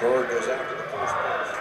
Score goes out to the first base.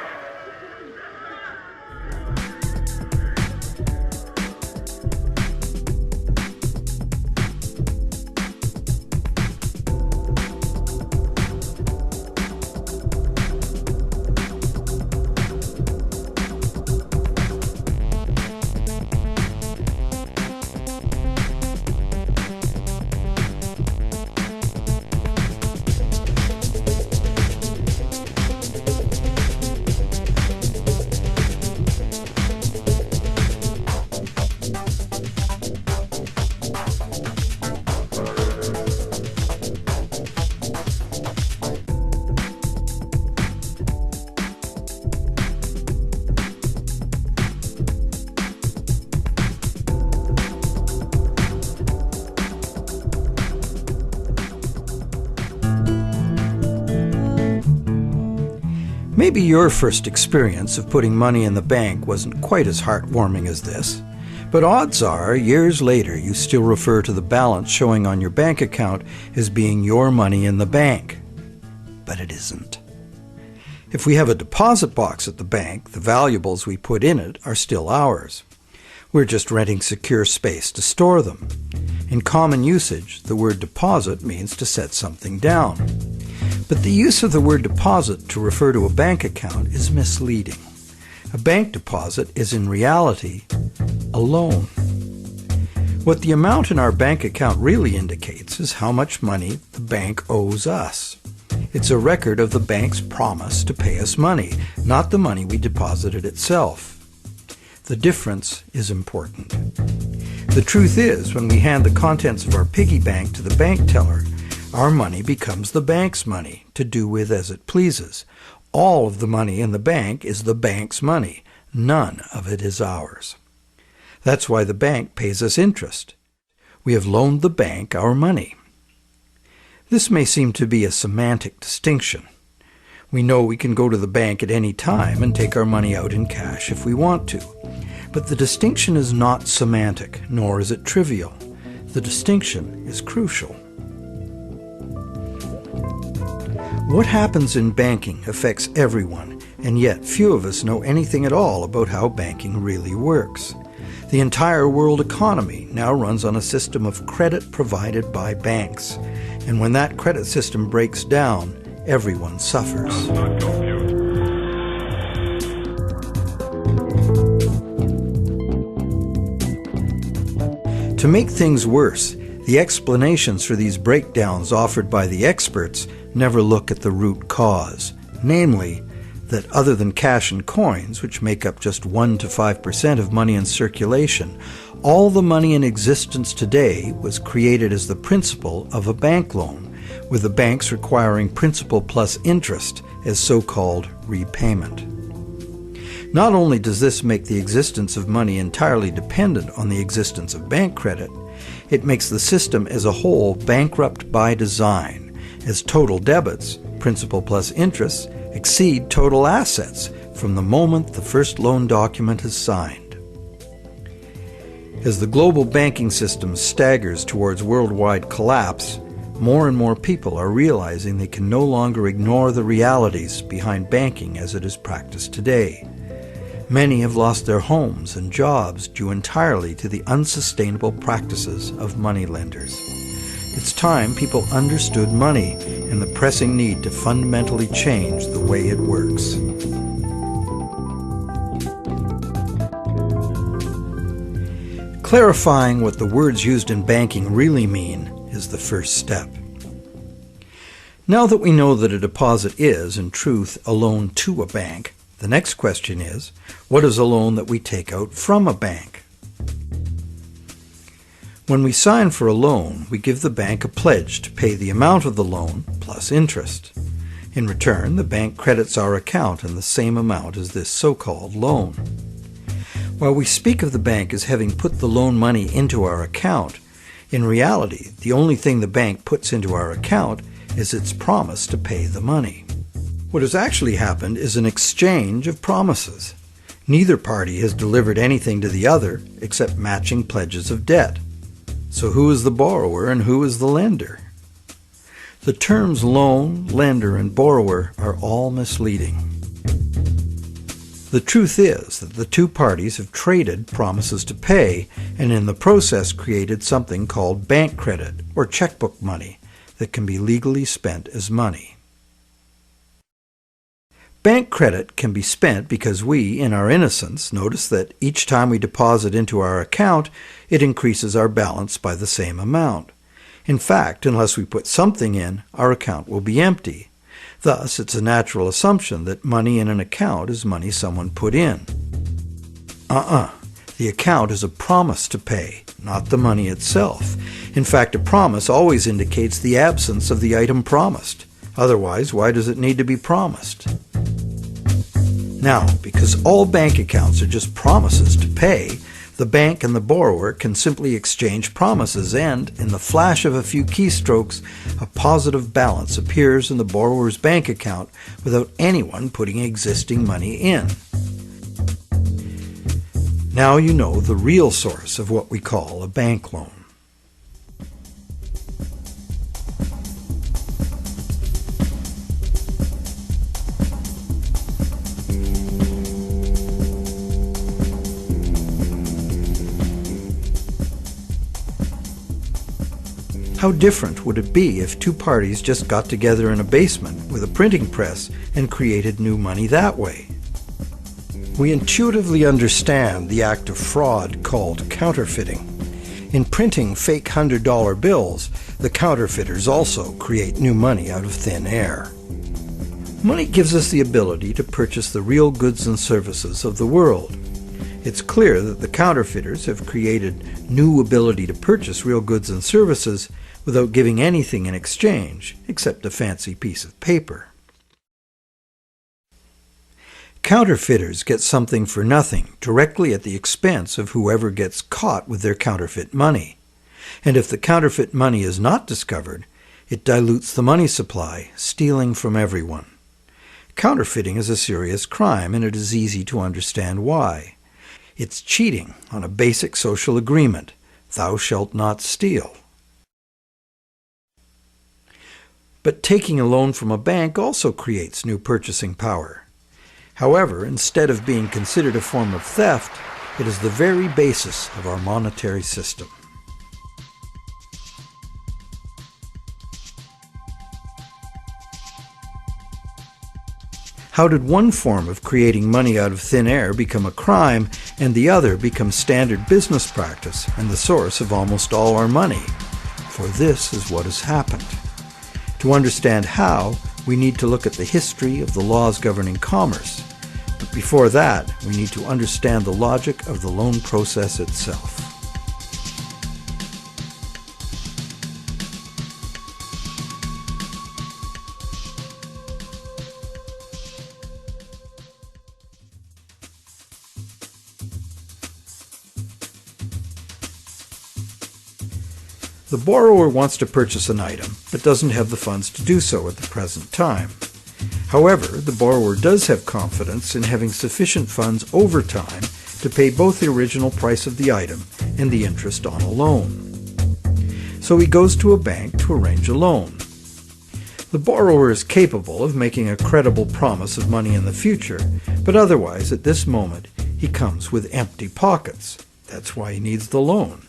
Maybe your first experience of putting money in the bank wasn't quite as heartwarming as this, but odds are, years later, you still refer to the balance showing on your bank account as being your money in the bank. But it isn't. If we have a deposit box at the bank, the valuables we put in it are still ours. We're just renting secure space to store them. In common usage, the word deposit means to set something down. But the use of the word deposit to refer to a bank account is misleading. A bank deposit is in reality a loan. What the amount in our bank account really indicates is how much money the bank owes us. It's a record of the bank's promise to pay us money, not the money we deposited itself. The difference is important. The truth is, when we hand the contents of our piggy bank to the bank teller, our money becomes the bank's money to do with as it pleases. All of the money in the bank is the bank's money. None of it is ours. That's why the bank pays us interest. We have loaned the bank our money. This may seem to be a semantic distinction. We know we can go to the bank at any time and take our money out in cash if we want to. But the distinction is not semantic, nor is it trivial. The distinction is crucial. What happens in banking affects everyone, and yet few of us know anything at all about how banking really works. The entire world economy now runs on a system of credit provided by banks, and when that credit system breaks down, everyone suffers. To make things worse, the explanations for these breakdowns offered by the experts never look at the root cause, namely, that other than cash and coins, which make up just 1 to 5% of money in circulation, all the money in existence today was created as the principal of a bank loan, with the banks requiring principal plus interest as so-called repayment. Not only does this make the existence of money entirely dependent on the existence of bank credit, it makes the system as a whole bankrupt by design, as total debits, principal plus interest, exceed total assets from the moment the first loan document is signed. As the global banking system staggers towards worldwide collapse, more and more people are realizing they can no longer ignore the realities behind banking as it is practiced today. Many have lost their homes and jobs due entirely to the unsustainable practices of moneylenders. It's time people understood money and the pressing need to fundamentally change the way it works. Clarifying what the words used in banking really mean is the first step. Now that we know that a deposit is, in truth, a loan to a bank, the next question is, what is a loan that we take out from a bank? When we sign for a loan, we give the bank a pledge to pay the amount of the loan plus interest. In return, the bank credits our account in the same amount as this so-called loan. While we speak of the bank as having put the loan money into our account, in reality, the only thing the bank puts into our account is its promise to pay the money. What has actually happened is an exchange of promises. Neither party has delivered anything to the other except matching pledges of debt. So who is the borrower and who is the lender? The terms loan, lender, and borrower are all misleading. The truth is that the two parties have traded promises to pay and in the process created something called bank credit or checkbook money that can be legally spent as money. Bank credit can be spent because we, in our innocence, notice that each time we deposit into our account, it increases our balance by the same amount. In fact, unless we put something in, our account will be empty. Thus, it's a natural assumption that money in an account is money someone put in. The account is a promise to pay, not the money itself. In fact, a promise always indicates the absence of the item promised. Otherwise, why does it need to be promised? Now, because all bank accounts are just promises to pay, the bank and the borrower can simply exchange promises and, in the flash of a few keystrokes, a positive balance appears in the borrower's bank account without anyone putting existing money in. Now you know the real source of what we call a bank loan. How different would it be if two parties just got together in a basement with a printing press and created new money that way? We intuitively understand the act of fraud called counterfeiting. In printing fake $100 bills, the counterfeiters also create new money out of thin air. Money gives us the ability to purchase the real goods and services of the world. It's clear that the counterfeiters have created new ability to purchase real goods and services without giving anything in exchange except a fancy piece of paper. Counterfeiters get something for nothing directly at the expense of whoever gets caught with their counterfeit money. And if the counterfeit money is not discovered, it dilutes the money supply, stealing from everyone. Counterfeiting is a serious crime, and it is easy to understand why. It's cheating on a basic social agreement, thou shalt not steal. But taking a loan from a bank also creates new purchasing power. However, instead of being considered a form of theft, it is the very basis of our monetary system. How did one form of creating money out of thin air become a crime and the other become standard business practice and the source of almost all our money? For this is what has happened. To understand how, we need to look at the history of the laws governing commerce. But before that, we need to understand the logic of the loan process itself. The borrower wants to purchase an item, but doesn't have the funds to do so at the present time. However, the borrower does have confidence in having sufficient funds over time to pay both the original price of the item and the interest on a loan. So he goes to a bank to arrange a loan. The borrower is capable of making a credible promise of money in the future, but otherwise, at this moment, he comes with empty pockets. That's why he needs the loan.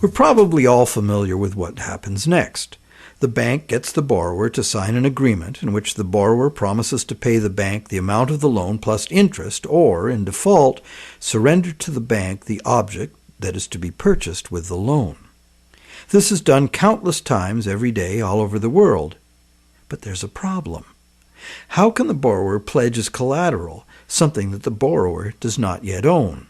We're probably all familiar with what happens next. The bank gets the borrower to sign an agreement in which the borrower promises to pay the bank the amount of the loan plus interest, or, in default, surrender to the bank the object that is to be purchased with the loan. This is done countless times every day all over the world. But there's a problem. How can the borrower pledge as collateral something that the borrower does not yet own?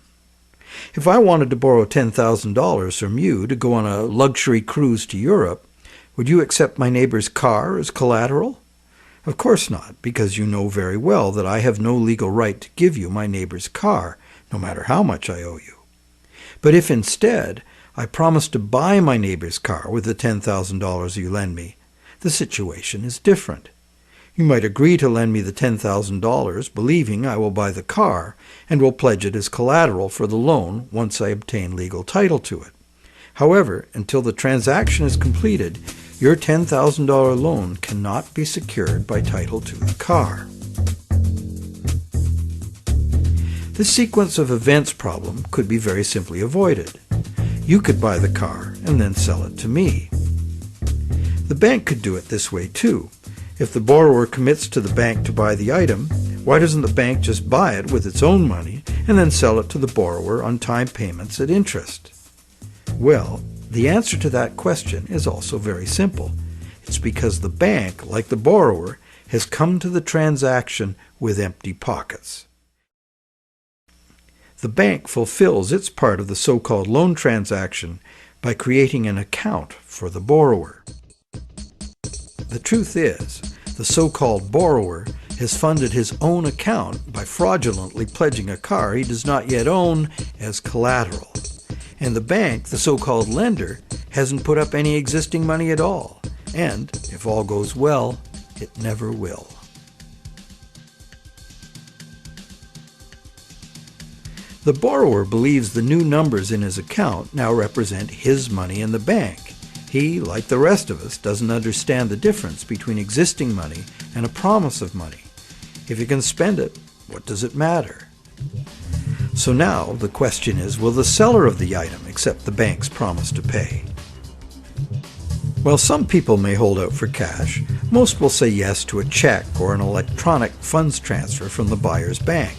If I wanted to borrow $10,000 from you to go on a luxury cruise to Europe, would you accept my neighbor's car as collateral? Of course not, because you know very well that I have no legal right to give you my neighbor's car, no matter how much I owe you. But if instead I promise to buy my neighbor's car with the $10,000 you lend me, the situation is different. You might agree to lend me the $10,000, believing I will buy the car and will pledge it as collateral for the loan once I obtain legal title to it. However, until the transaction is completed, your $10,000 loan cannot be secured by title to the car. This sequence of events problem could be very simply avoided. You could buy the car and then sell it to me. The bank could do it this way too. If the borrower commits to the bank to buy the item, why doesn't the bank just buy it with its own money and then sell it to the borrower on time payments at interest? Well, the answer to that question is also very simple. It's because the bank, like the borrower, has come to the transaction with empty pockets. The bank fulfills its part of the so-called loan transaction by creating an account for the borrower. The truth is, the so-called borrower has funded his own account by fraudulently pledging a car he does not yet own as collateral. And the bank, the so-called lender, hasn't put up any existing money at all. And, if all goes well, it never will. The borrower believes the new numbers in his account now represent his money in the bank. He, like the rest of us, doesn't understand the difference between existing money and a promise of money. If you can spend it, what does it matter? So now the question is, will the seller of the item accept the bank's promise to pay? While some people may hold out for cash, most will say yes to a check or an electronic funds transfer from the buyer's bank.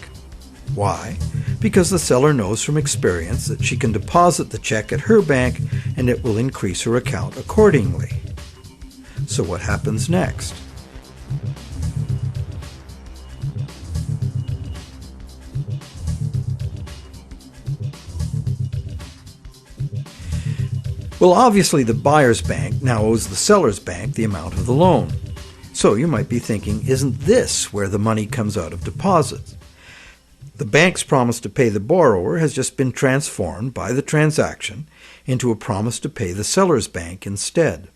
Why? Because the seller knows from experience that she can deposit the check at her bank and it will increase her account accordingly. So what happens next? Well, obviously the buyer's bank now owes the seller's bank the amount of the loan. So you might be thinking, isn't this where the money comes out of deposits? The bank's promise to pay the borrower has just been transformed by the transaction into a promise to pay the seller's bank instead.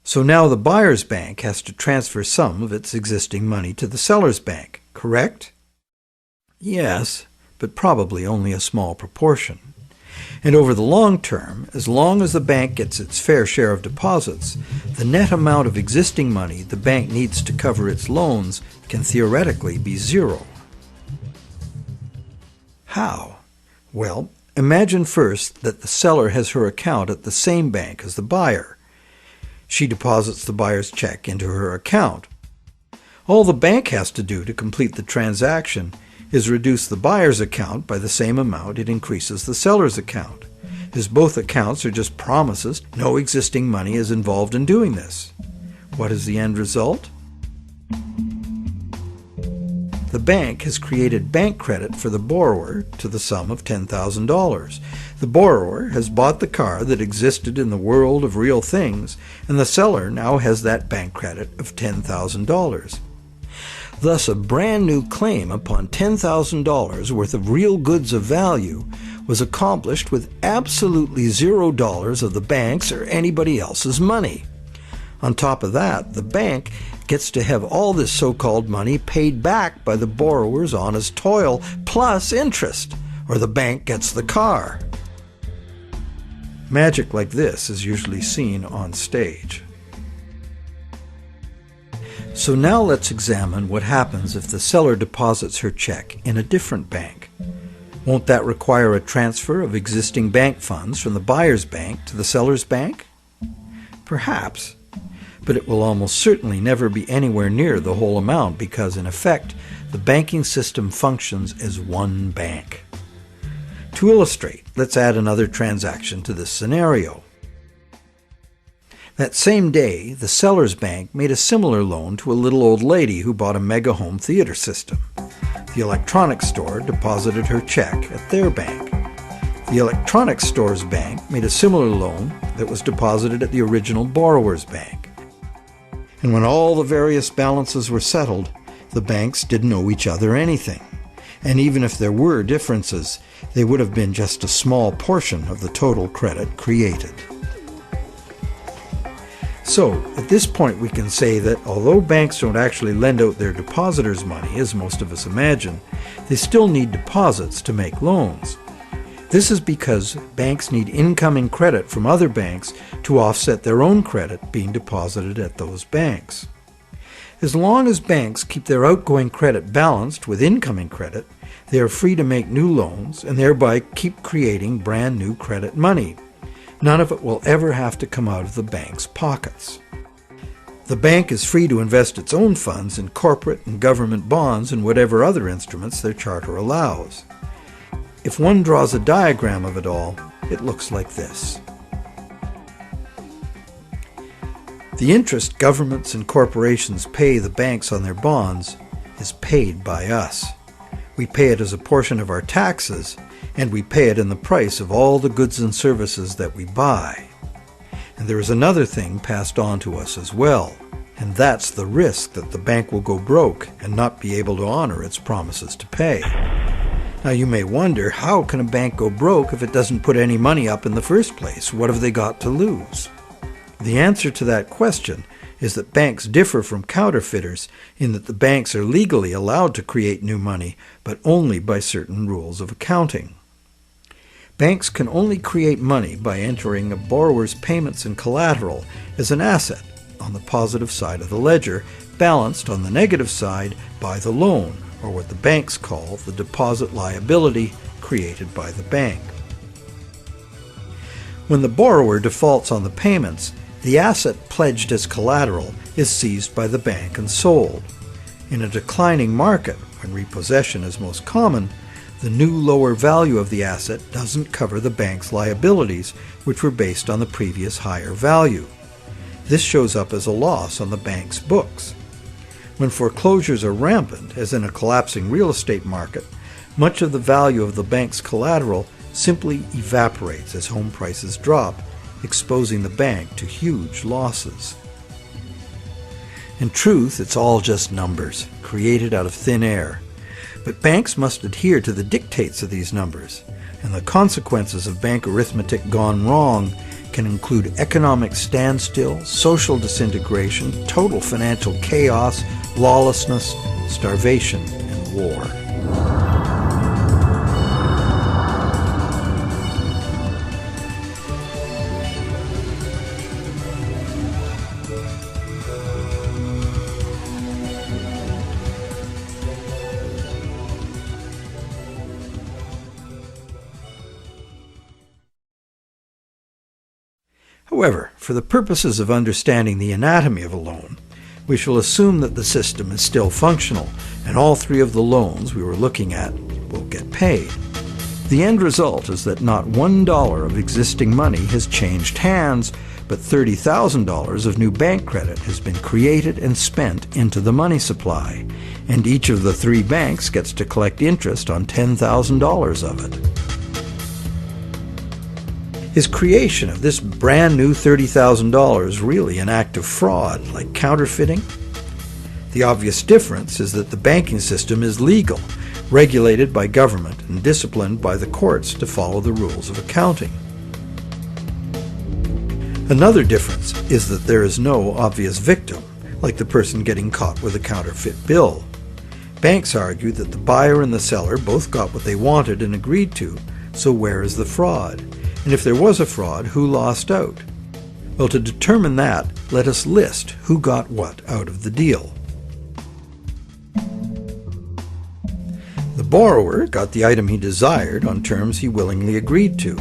So now the buyer's bank has to transfer some of its existing money to the seller's bank, correct? Yes, but probably only a small proportion. And over the long term, as long as the bank gets its fair share of deposits, the net amount of existing money the bank needs to cover its loans can theoretically be zero. How? Well, imagine first that the seller has her account at the same bank as the buyer. She deposits the buyer's check into her account. All the bank has to do to complete the transaction is reduce the buyer's account by the same amount it increases the seller's account. As both accounts are just promises, no existing money is involved in doing this. What is the end result? The bank has created bank credit for the borrower to the sum of $10,000. The borrower has bought the car that existed in the world of real things, and the seller now has that bank credit of $10,000. Thus, a brand new claim upon $10,000 worth of real goods of value was accomplished with absolutely $0 of the bank's or anybody else's money. On top of that, the bank gets to have all this so-called money paid back by the borrower's honest toil plus interest, or the bank gets the car. Magic like this is usually seen on stage. So now let's examine what happens if the seller deposits her check in a different bank. Won't that require a transfer of existing bank funds from the buyer's bank to the seller's bank? Perhaps, but it will almost certainly never be anywhere near the whole amount because, in effect, the banking system functions as one bank. To illustrate, let's add another transaction to this scenario. That same day, the seller's bank made a similar loan to a little old lady who bought a mega home theater system. The electronics store deposited her check at their bank. The electronics store's bank made a similar loan that was deposited at the original borrower's bank. And when all the various balances were settled, the banks didn't owe each other anything. And even if there were differences, they would have been just a small portion of the total credit created. So, at this point we can say that although banks don't actually lend out their depositors' money, as most of us imagine, they still need deposits to make loans. This is because banks need incoming credit from other banks to offset their own credit being deposited at those banks. As long as banks keep their outgoing credit balanced with incoming credit, they are free to make new loans and thereby keep creating brand new credit money. None of it will ever have to come out of the bank's pockets. The bank is free to invest its own funds in corporate and government bonds and whatever other instruments their charter allows. If one draws a diagram of it all, it looks like this. The interest governments and corporations pay the banks on their bonds is paid by us. We pay it as a portion of our taxes, and we pay it in the price of all the goods and services that we buy. And there is another thing passed on to us as well, and that's the risk that the bank will go broke and not be able to honor its promises to pay. Now you may wonder, how can a bank go broke if it doesn't put any money up in the first place? What have they got to lose? The answer to that question is that banks differ from counterfeiters in that the banks are legally allowed to create new money, but only by certain rules of accounting. Banks can only create money by entering a borrower's payments and collateral as an asset on the positive side of the ledger, balanced on the negative side by the loan, or what the banks call the deposit liability created by the bank. When the borrower defaults on the payments, the asset pledged as collateral is seized by the bank and sold. In a declining market, when repossession is most common, the new lower value of the asset doesn't cover the bank's liabilities, which were based on the previous higher value. This shows up as a loss on the bank's books. When foreclosures are rampant, as in a collapsing real estate market, much of the value of the bank's collateral simply evaporates as home prices drop, exposing the bank to huge losses. In truth, it's all just numbers, created out of thin air. But banks must adhere to the dictates of these numbers, and the consequences of bank arithmetic gone wrong can include economic standstill, social disintegration, total financial chaos, lawlessness, starvation, and war. However, for the purposes of understanding the anatomy of a loan, we shall assume that the system is still functional, and all three of the loans we were looking at will get paid. The end result is that not $1 of existing money has changed hands, but $30,000 of new bank credit has been created and spent into the money supply, and each of the three banks gets to collect interest on $10,000 of it. Is creation of this brand new $30,000 really an act of fraud, like counterfeiting? The obvious difference is that the banking system is legal, regulated by government, and disciplined by the courts to follow the rules of accounting. Another difference is that there is no obvious victim, like the person getting caught with a counterfeit bill. Banks argue that the buyer and the seller both got what they wanted and agreed to, so where is the fraud? And if there was a fraud, who lost out? Well, to determine that, let us list who got what out of the deal. The borrower got the item he desired on terms he willingly agreed to.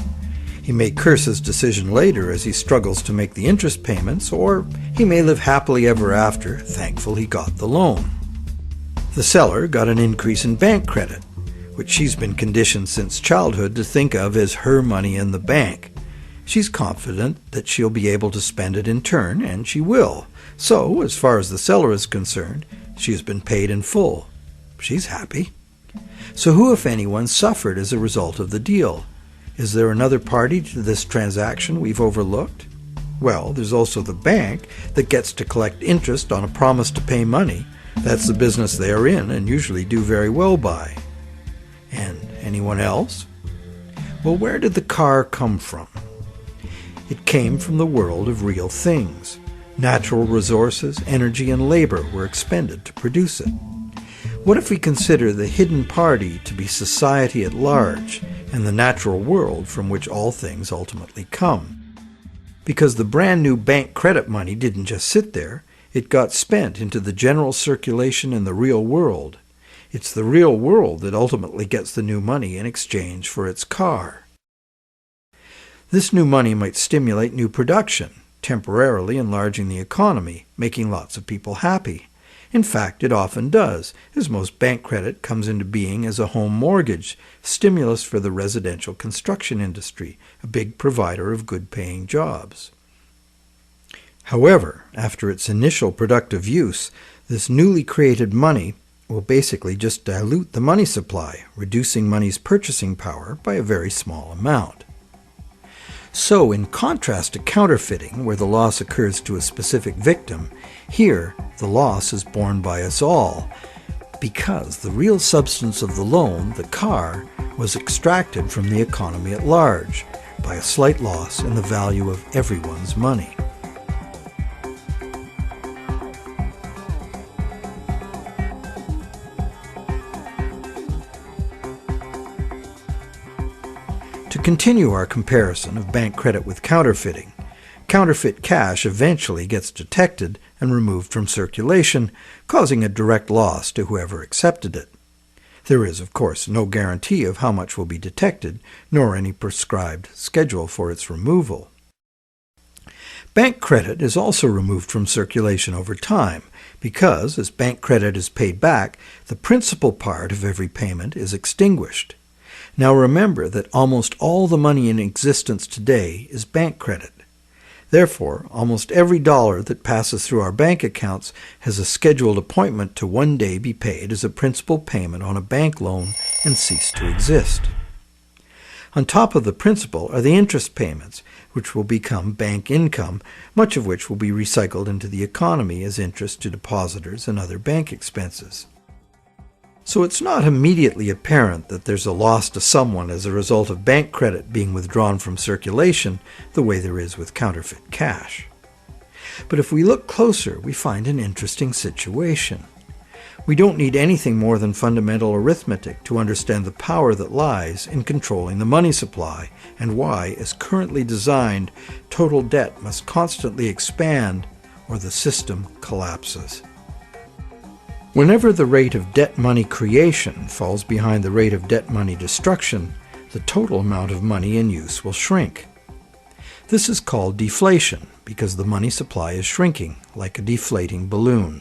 He may curse his decision later as he struggles to make the interest payments, or he may live happily ever after, thankful he got the loan. The seller got an increase in bank credit, which she's been conditioned since childhood to think of as her money in the bank. She's confident that she'll be able to spend it in turn, and she will. So, as far as the seller is concerned, she has been paid in full. She's happy. So who, if anyone, suffered as a result of the deal? Is there another party to this transaction we've overlooked? Well, there's also the bank that gets to collect interest on a promise to pay money. That's the business they are in and usually do very well by. And anyone else? Well, where did the car come from? It came from the world of real things. Natural resources, energy, and labor were expended to produce it. What if we consider the hidden party to be society at large and the natural world from which all things ultimately come? Because the brand new bank credit money didn't just sit there, it got spent into the general circulation in the real world. It's the real world that ultimately gets the new money in exchange for its car. This new money might stimulate new production, temporarily enlarging the economy, making lots of people happy. In fact, it often does, as most bank credit comes into being as a home mortgage, stimulus for the residential construction industry, a big provider of good-paying jobs. However, after its initial productive use, this newly created money will basically just dilute the money supply, reducing money's purchasing power by a very small amount. So, in contrast to counterfeiting, where the loss occurs to a specific victim, here the loss is borne by us all, because the real substance of the loan, the car, was extracted from the economy at large by a slight loss in the value of everyone's money. To continue our comparison of bank credit with counterfeiting, counterfeit cash eventually gets detected and removed from circulation, causing a direct loss to whoever accepted it. There is, of course, no guarantee of how much will be detected, nor any prescribed schedule for its removal. Bank credit is also removed from circulation over time because, as bank credit is paid back, the principal part of every payment is extinguished. Now remember that almost all the money in existence today is bank credit. Therefore, almost every dollar that passes through our bank accounts has a scheduled appointment to one day be paid as a principal payment on a bank loan and cease to exist. On top of the principal are the interest payments, which will become bank income, much of which will be recycled into the economy as interest to depositors and other bank expenses. So it's not immediately apparent that there's a loss to someone as a result of bank credit being withdrawn from circulation the way there is with counterfeit cash. But if we look closer, we find an interesting situation. We don't need anything more than fundamental arithmetic to understand the power that lies in controlling the money supply and why, as currently designed, total debt must constantly expand or the system collapses. Whenever the rate of debt money creation falls behind the rate of debt money destruction, the total amount of money in use will shrink. This is called deflation because the money supply is shrinking, like a deflating balloon.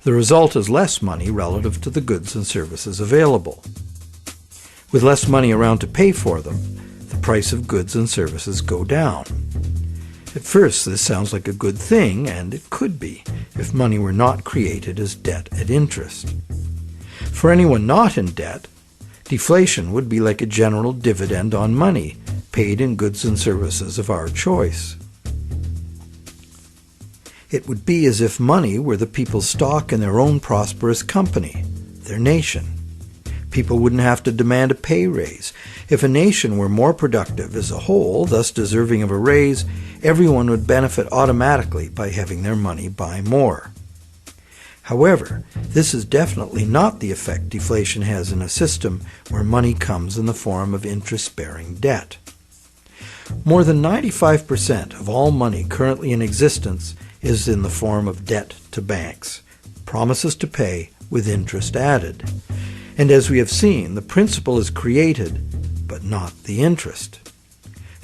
The result is less money relative to the goods and services available. With less money around to pay for them, the price of goods and services go down. At first, this sounds like a good thing, and it could be, if money were not created as debt at interest. For anyone not in debt, deflation would be like a general dividend on money, paid in goods and services of our choice. It would be as if money were the people's stock in their own prosperous company, their nation. People wouldn't have to demand a pay raise. If a nation were more productive as a whole, thus deserving of a raise, everyone would benefit automatically by having their money buy more. However, this is definitely not the effect deflation has in a system where money comes in the form of interest-bearing debt. More than 95% of all money currently in existence is in the form of debt to banks, promises to pay with interest added. And as we have seen, the principal is created, but not the interest.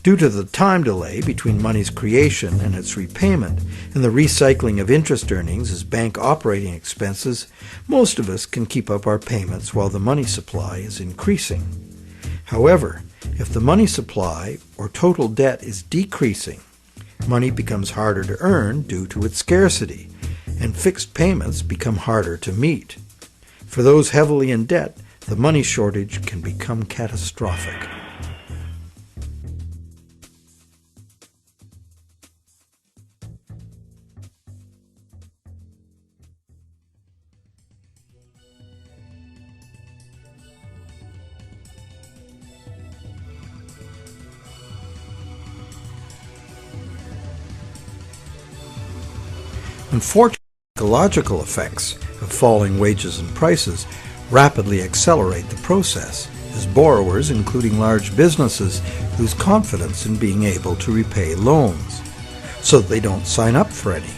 Due to the time delay between money's creation and its repayment, and the recycling of interest earnings as bank operating expenses, most of us can keep up our payments while the money supply is increasing. However, if the money supply or total debt is decreasing, money becomes harder to earn due to its scarcity, and fixed payments become harder to meet. For those heavily in debt, the money shortage can become catastrophic. Unfortunately, the psychological effects of falling wages and prices rapidly accelerate the process, as borrowers, including large businesses, lose confidence in being able to repay loans, so that they don't sign up for any.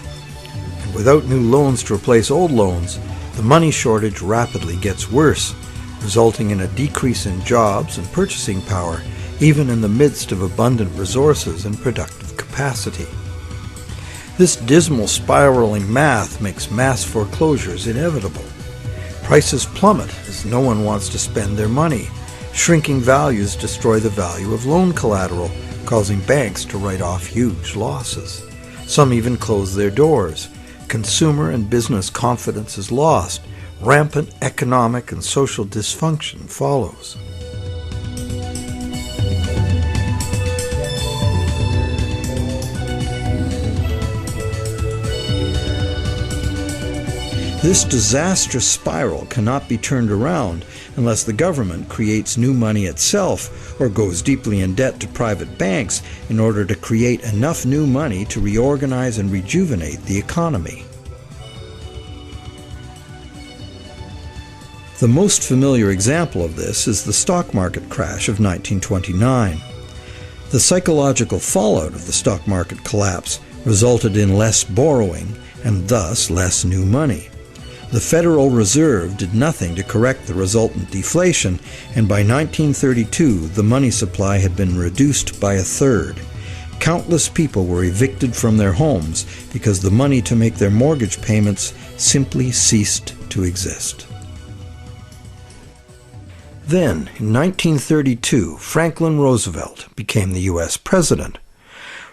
And without new loans to replace old loans, the money shortage rapidly gets worse, resulting in a decrease in jobs and purchasing power, even in the midst of abundant resources and productive capacity. This dismal spiraling math makes mass foreclosures inevitable. Prices plummet as no one wants to spend their money. Shrinking values destroy the value of loan collateral, causing banks to write off huge losses. Some even close their doors. Consumer and business confidence is lost. Rampant economic and social dysfunction follows. This disastrous spiral cannot be turned around unless the government creates new money itself or goes deeply in debt to private banks in order to create enough new money to reorganize and rejuvenate the economy. The most familiar example of this is the stock market crash of 1929. The psychological fallout of the stock market collapse resulted in less borrowing and thus less new money. The Federal Reserve did nothing to correct the resultant deflation, and by 1932 the money supply had been reduced by a third. Countless people were evicted from their homes because the money to make their mortgage payments simply ceased to exist. Then, in 1932, Franklin Roosevelt became the U.S. president.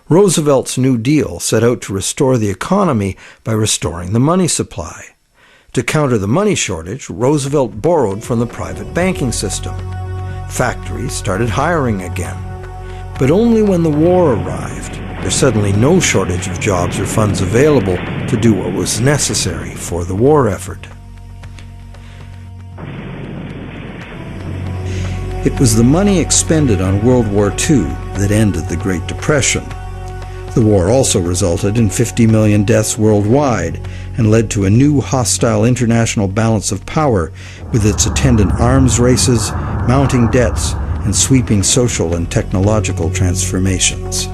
Roosevelt's New Deal set out to restore the economy by restoring the money supply. To counter the money shortage, Roosevelt borrowed from the private banking system. Factories started hiring again. But only when the war arrived, there's suddenly no shortage of jobs or funds available to do what was necessary for the war effort. It was the money expended on World War II that ended the Great Depression. The war also resulted in 50 million deaths worldwide and led to a new hostile international balance of power with its attendant arms races, mounting debts, and sweeping social and technological transformations.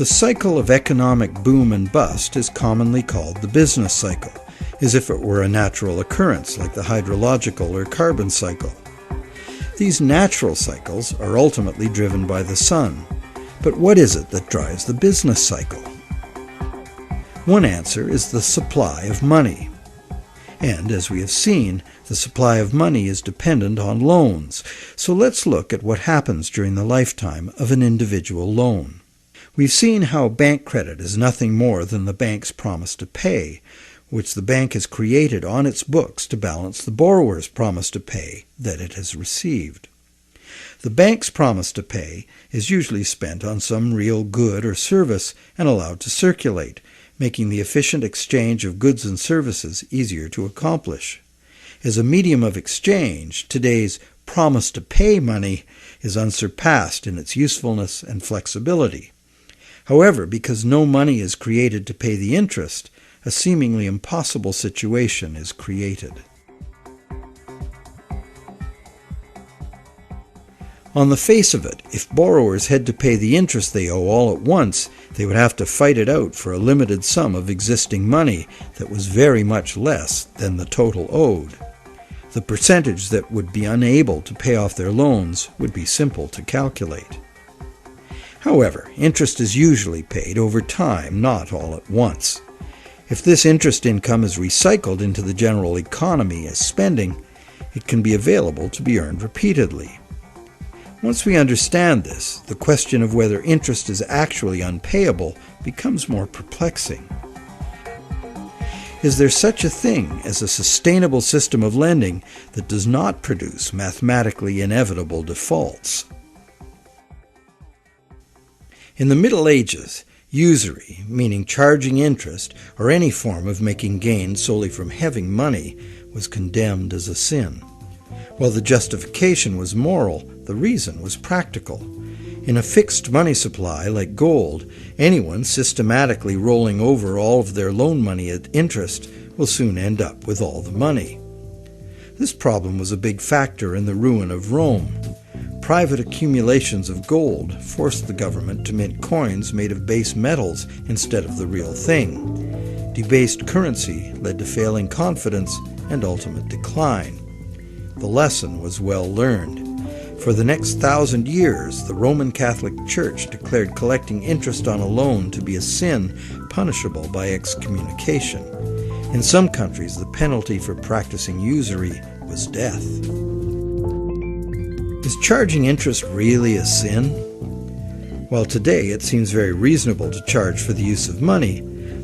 The cycle of economic boom and bust is commonly called the business cycle, as if it were a natural occurrence like the hydrological or carbon cycle. These natural cycles are ultimately driven by the sun. But what is it that drives the business cycle? One answer is the supply of money. And, as we have seen, the supply of money is dependent on loans. So let's look at what happens during the lifetime of an individual loan. We've seen how bank credit is nothing more than the bank's promise to pay, which the bank has created on its books to balance the borrower's promise to pay that it has received. The bank's promise to pay is usually spent on some real good or service and allowed to circulate, making the efficient exchange of goods and services easier to accomplish. As a medium of exchange, today's promise to pay money is unsurpassed in its usefulness and flexibility. However, because no money is created to pay the interest, a seemingly impossible situation is created. On the face of it, if borrowers had to pay the interest they owe all at once, they would have to fight it out for a limited sum of existing money that was very much less than the total owed. The percentage that would be unable to pay off their loans would be simple to calculate. However, interest is usually paid over time, not all at once. If this interest income is recycled into the general economy as spending, it can be available to be earned repeatedly. Once we understand this, the question of whether interest is actually unpayable becomes more perplexing. Is there such a thing as a sustainable system of lending that does not produce mathematically inevitable defaults? In the Middle Ages, usury, meaning charging interest or any form of making gains solely from having money, was condemned as a sin. While the justification was moral, the reason was practical. In a fixed money supply like gold, anyone systematically rolling over all of their loan money at interest will soon end up with all the money. This problem was a big factor in the ruin of Rome. Private accumulations of gold forced the government to mint coins made of base metals instead of the real thing. Debased currency led to failing confidence and ultimate decline. The lesson was well learned. For the next 1,000 years, the Roman Catholic Church declared collecting interest on a loan to be a sin punishable by excommunication. In some countries, the penalty for practicing usury was death. Is charging interest really a sin? While today it seems very reasonable to charge for the use of money,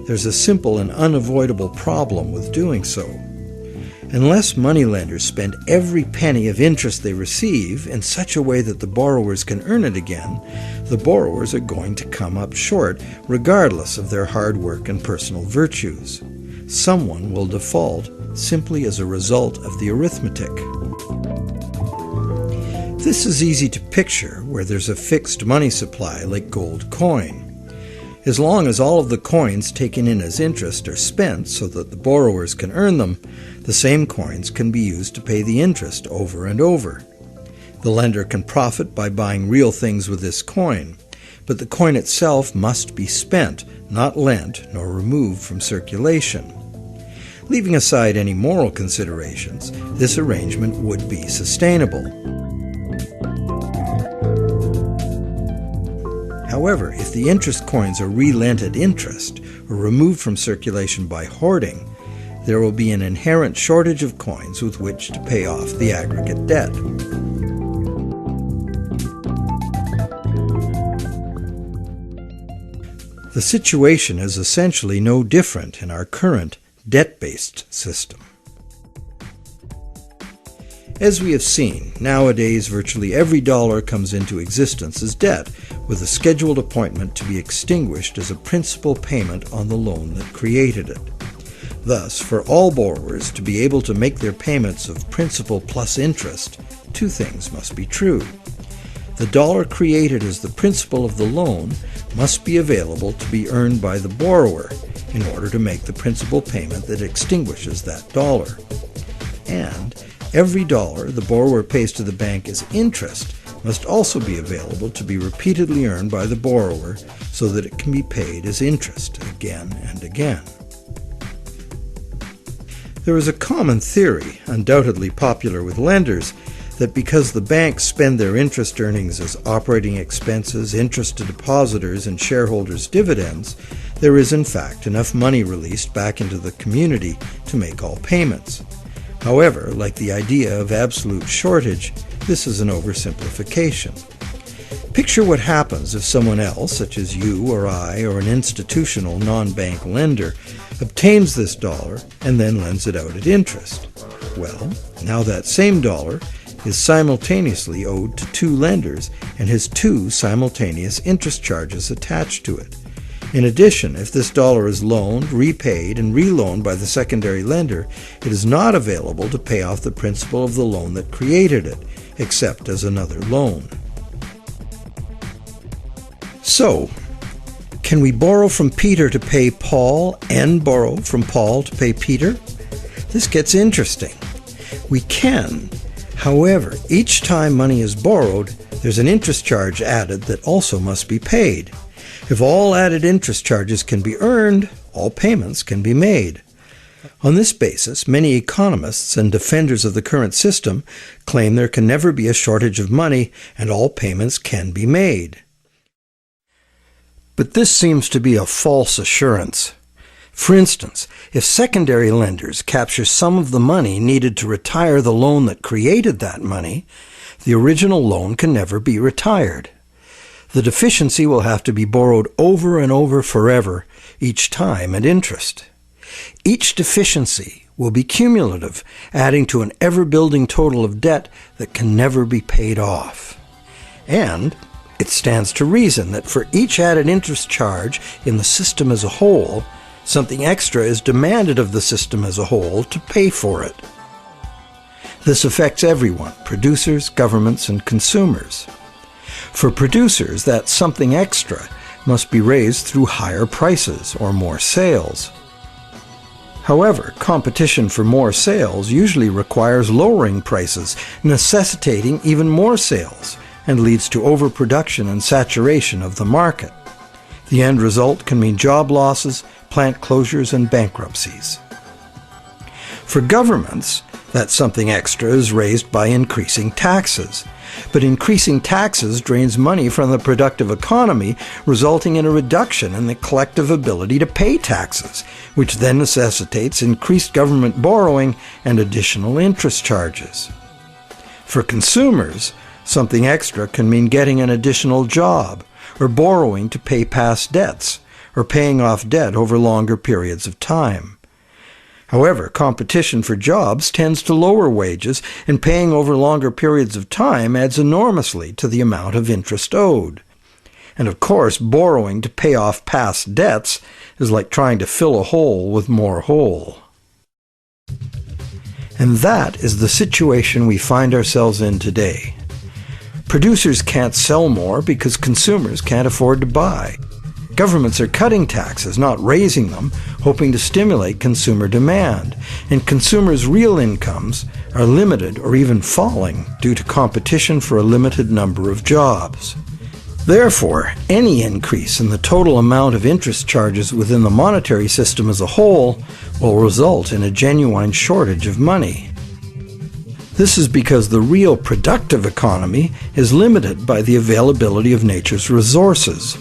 there's a simple and unavoidable problem with doing so. Unless moneylenders spend every penny of interest they receive in such a way that the borrowers can earn it again, the borrowers are going to come up short regardless of their hard work and personal virtues. Someone will default simply as a result of the arithmetic. This is easy to picture where there's a fixed money supply like gold coin. As long as all of the coins taken in as interest are spent so that the borrowers can earn them, the same coins can be used to pay the interest over and over. The lender can profit by buying real things with this coin, but the coin itself must be spent, not lent nor removed from circulation. Leaving aside any moral considerations, this arrangement would be sustainable. However, if the interest coins are re-lent at interest or removed from circulation by hoarding, there will be an inherent shortage of coins with which to pay off the aggregate debt. The situation is essentially no different in our current debt-based system. As we have seen, nowadays virtually every dollar comes into existence as debt, with a scheduled appointment to be extinguished as a principal payment on the loan that created it. Thus, for all borrowers to be able to make their payments of principal plus interest, two things must be true. The dollar created as the principal of the loan must be available to be earned by the borrower in order to make the principal payment that extinguishes that dollar. And every dollar the borrower pays to the bank as interest must also be available to be repeatedly earned by the borrower so that it can be paid as interest again and again. There is a common theory, undoubtedly popular with lenders, that because the banks spend their interest earnings as operating expenses, interest to depositors, and shareholders' dividends, there is in fact enough money released back into the community to make all payments. However, like the idea of absolute shortage, this is an oversimplification. Picture what happens if someone else, such as you or I or an institutional non-bank lender, obtains this dollar and then lends it out at interest. Well, now that same dollar is simultaneously owed to two lenders and has two simultaneous interest charges attached to it. In addition, if this dollar is loaned, repaid, and reloaned by the secondary lender, it is not available to pay off the principal of the loan that created it, except as another loan. So, can we borrow from Peter to pay Paul and borrow from Paul to pay Peter? This gets interesting. We can. However, each time money is borrowed, there's an interest charge added that also must be paid. If all added interest charges can be earned, all payments can be made. On this basis, many economists and defenders of the current system claim there can never be a shortage of money and all payments can be made. But this seems to be a false assurance. For instance, if secondary lenders capture some of the money needed to retire the loan that created that money, the original loan can never be retired. The deficiency will have to be borrowed over and over forever, each time at interest. Each deficiency will be cumulative, adding to an ever-building total of debt that can never be paid off. And it stands to reason that for each added interest charge in the system as a whole, something extra is demanded of the system as a whole to pay for it. This affects everyone, producers, governments, and consumers. For producers, that something extra must be raised through higher prices or more sales. However, competition for more sales usually requires lowering prices, necessitating even more sales, and leads to overproduction and saturation of the market. The end result can mean job losses, plant closures, and bankruptcies. For governments, that something extra is raised by increasing taxes. But increasing taxes drains money from the productive economy, resulting in a reduction in the collective ability to pay taxes, which then necessitates increased government borrowing and additional interest charges. For consumers, something extra can mean getting an additional job, or borrowing to pay past debts, or paying off debt over longer periods of time. However, competition for jobs tends to lower wages, and paying over longer periods of time adds enormously to the amount of interest owed. And of course, borrowing to pay off past debts is like trying to fill a hole with more hole. And that is the situation we find ourselves in today. Producers can't sell more because consumers can't afford to buy. Governments are cutting taxes, not raising them, hoping to stimulate consumer demand, and consumers' real incomes are limited or even falling due to competition for a limited number of jobs. Therefore, any increase in the total amount of interest charges within the monetary system as a whole will result in a genuine shortage of money. This is because the real productive economy is limited by the availability of nature's resources.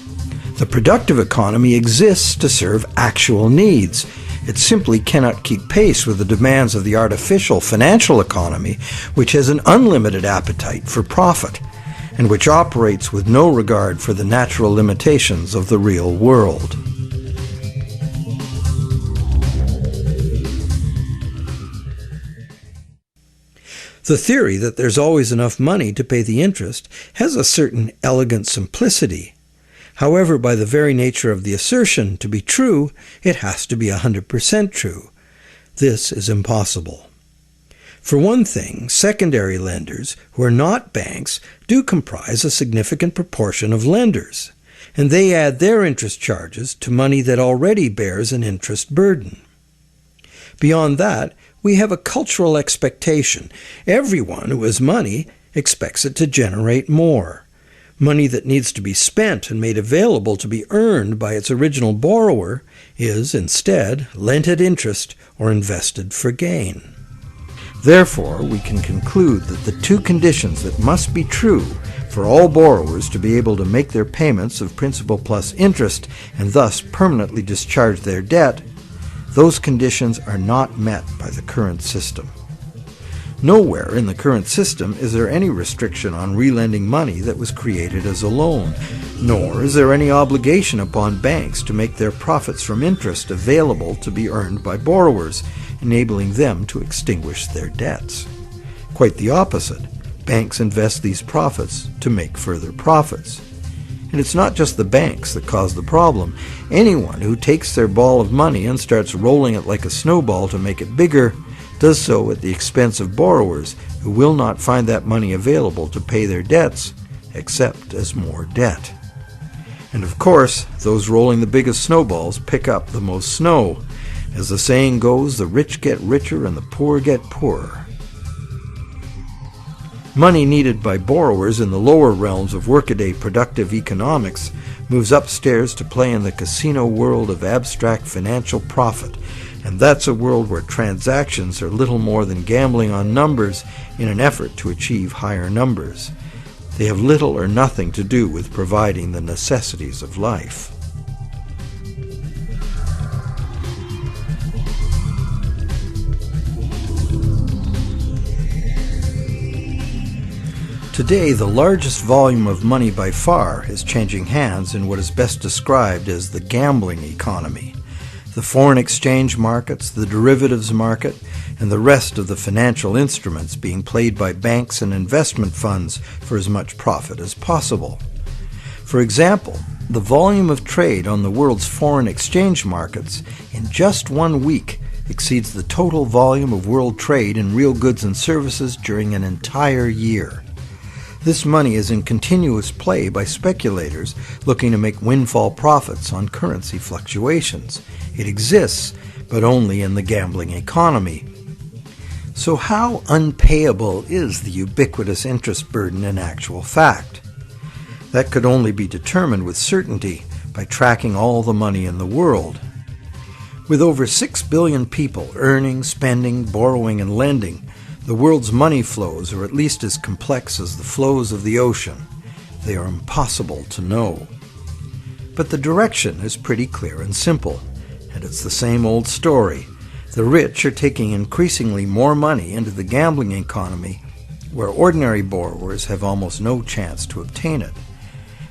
The productive economy exists to serve actual needs. It simply cannot keep pace with the demands of the artificial financial economy, which has an unlimited appetite for profit, and which operates with no regard for the natural limitations of the real world. The theory that there's always enough money to pay the interest has a certain elegant simplicity. However, by the very nature of the assertion to be true, it has to be 100% true. This is impossible. For one thing, secondary lenders, who are not banks, do comprise a significant proportion of lenders, and they add their interest charges to money that already bears an interest burden. Beyond that, we have a cultural expectation. Everyone who has money expects it to generate more. Money that needs to be spent and made available to be earned by its original borrower is, instead, lent at interest or invested for gain. Therefore, we can conclude that the two conditions that must be true for all borrowers to be able to make their payments of principal plus interest and thus permanently discharge their debt, those conditions are not met by the current system. Nowhere in the current system is there any restriction on relending money that was created as a loan, nor is there any obligation upon banks to make their profits from interest available to be earned by borrowers, enabling them to extinguish their debts. Quite the opposite. banks invest these profits to make further profits. And it's not just the banks that cause the problem. Anyone who takes their ball of money and starts rolling it like a snowball to make it bigger does so at the expense of borrowers who will not find that money available to pay their debts, except as more debt. And of course, those rolling the biggest snowballs pick up the most snow. As the saying goes, the rich get richer and the poor get poorer. Money needed by borrowers in the lower realms of workaday productive economics moves upstairs to play in the casino world of abstract financial profit, and that's a world where transactions are little more than gambling on numbers in an effort to achieve higher numbers. They have little or nothing to do with providing the necessities of life. Today, the largest volume of money by far is changing hands in what is best described as the gambling economy. The foreign exchange markets, the derivatives market, and the rest of the financial instruments being played by banks and investment funds for as much profit as possible. For example, the volume of trade on the world's foreign exchange markets in just 1 week exceeds the total volume of world trade in real goods and services during an entire year. This money is in continuous play by speculators looking to make windfall profits on currency fluctuations. It exists, but only in the gambling economy. So how unpayable is the ubiquitous interest burden in actual fact? That could only be determined with certainty by tracking all the money in the world. With over 6 billion people earning, spending, borrowing, and lending, the world's money flows are at least as complex as the flows of the ocean. They are impossible to know. But the direction is pretty clear and simple, and it's the same old story. The rich are taking increasingly more money into the gambling economy, where ordinary borrowers have almost no chance to obtain it.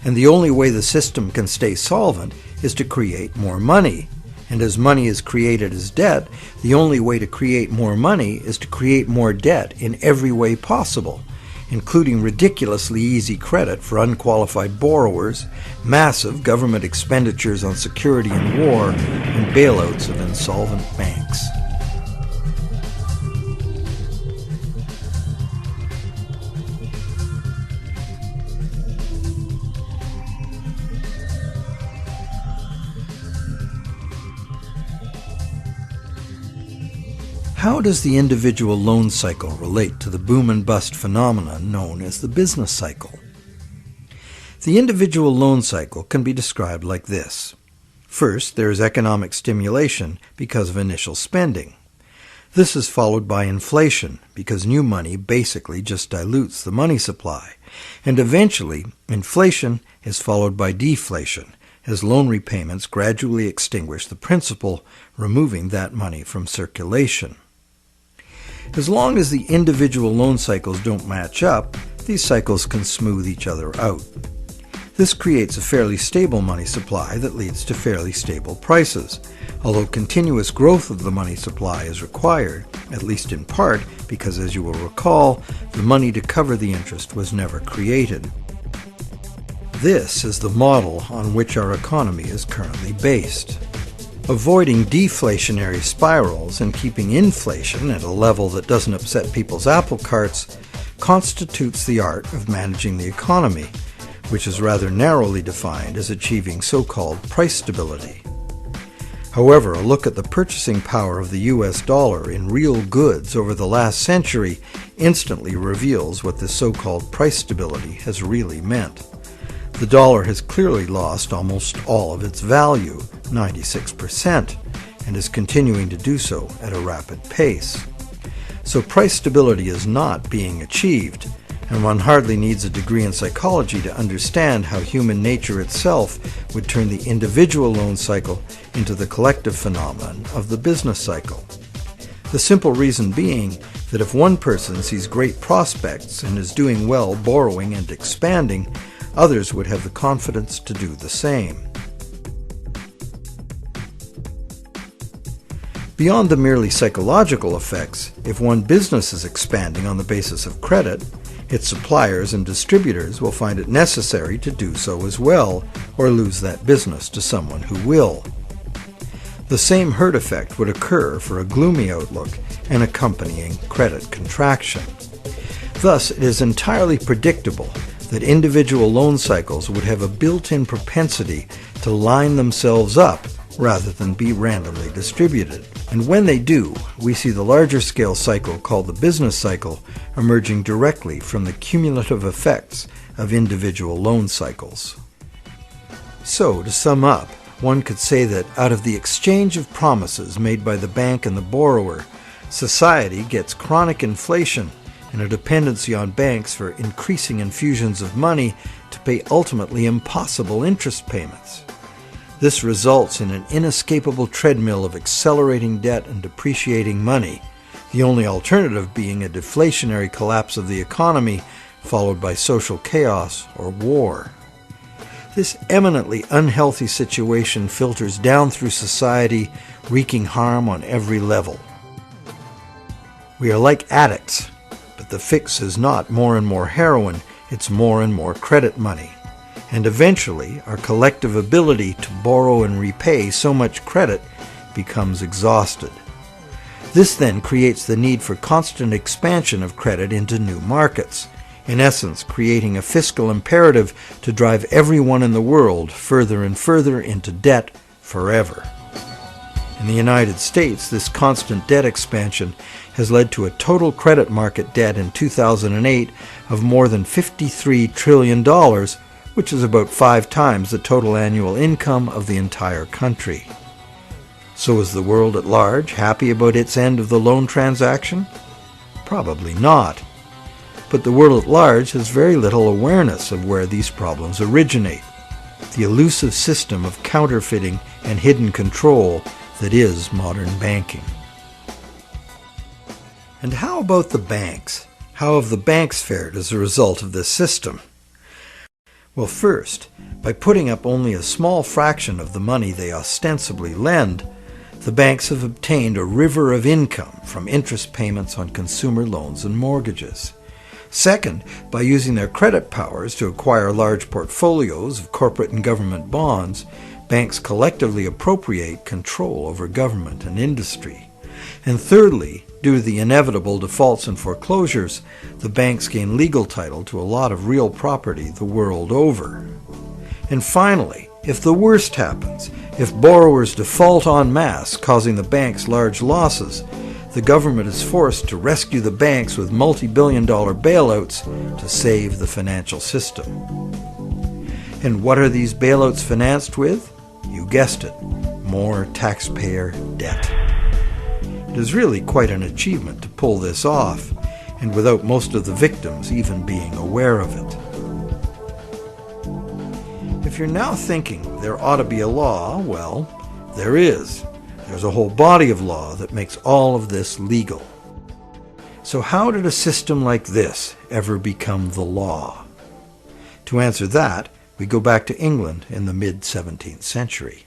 And the only way the system can stay solvent is to create more money. And as money is created as debt, the only way to create more money is to create more debt in every way possible, including ridiculously easy credit for unqualified borrowers, massive government expenditures on security and war, and bailouts of insolvent banks. How does the individual loan cycle relate to the boom and bust phenomenon known as the business cycle? The individual loan cycle can be described like this. First, there is economic stimulation because of initial spending. This is followed by inflation because new money basically just dilutes the money supply. And eventually, inflation is followed by deflation as loan repayments gradually extinguish the principal, removing that money from circulation. As long as the individual loan cycles don't match up, these cycles can smooth each other out. This creates a fairly stable money supply that leads to fairly stable prices, although continuous growth of the money supply is required, at least in part because, as you will recall, the money to cover the interest was never created. This is the model on which our economy is currently based. Avoiding deflationary spirals and keeping inflation at a level that doesn't upset people's apple carts constitutes the art of managing the economy, which is rather narrowly defined as achieving so-called price stability. However, a look at the purchasing power of the US dollar in real goods over the last century instantly reveals what this so-called price stability has really meant. The dollar has clearly lost almost all of its value, 96%, and is continuing to do so at a rapid pace. So price stability is not being achieved, and one hardly needs a degree in psychology to understand how human nature itself would turn the individual loan cycle into the collective phenomenon of the business cycle. The simple reason being that if one person sees great prospects and is doing well borrowing and expanding, others would have the confidence to do the same. Beyond the merely psychological effects, if one business is expanding on the basis of credit, Its suppliers and distributors will find it necessary to do so as well, or lose that business to someone who will. The same herd effect would occur for a gloomy outlook and accompanying credit contraction. Thus, it is entirely predictable that individual loan cycles would have a built-in propensity to line themselves up rather than be randomly distributed. And when they do, we see the larger scale cycle called the business cycle emerging directly from the cumulative effects of individual loan cycles. So, to sum up, one could say that out of the exchange of promises made by the bank and the borrower, society gets chronic inflation and a dependency on banks for increasing infusions of money to pay ultimately impossible interest payments. This results in an inescapable treadmill of accelerating debt and depreciating money, the only alternative being a deflationary collapse of the economy followed by social chaos or war. This eminently unhealthy situation filters down through society, wreaking harm on every level. We are like addicts, but the fix is not more and more heroin, it's more and more credit money. And eventually, our collective ability to borrow and repay so much credit becomes exhausted. This then creates the need for constant expansion of credit into new markets, in essence creating a fiscal imperative to drive everyone in the world further and further into debt forever. In the United States, this constant debt expansion has led to a total credit market debt in 2008 of more than $53 trillion, which is about 5 times the total annual income of the entire country. So is the world at large happy about its end of the loan transaction? Probably not. But the world at large has very little awareness of where these problems originate, the elusive system of counterfeiting and hidden control that is modern banking. And how about the banks? How have the banks fared as a result of this system? Well, first, by putting up only a small fraction of the money they ostensibly lend, the banks have obtained a river of income from interest payments on consumer loans and mortgages. Second, by using their credit powers to acquire large portfolios of corporate and government bonds, banks collectively appropriate control over government and industry. And thirdly, due to the inevitable defaults and foreclosures, the banks gain legal title to a lot of real property the world over. And finally, if the worst happens, if borrowers default en masse, causing the banks large losses, the government is forced to rescue the banks with multi-billion-dollar bailouts to save the financial system. And what are these bailouts financed with? You guessed it, more taxpayer debt. It is really quite an achievement to pull this off, and without most of the victims even being aware of it. If you're now thinking there ought to be a law, well, there is. There's a whole body of law that makes all of this legal. So how did a system like this ever become the law? To answer that, we go back to England in the mid-17th century.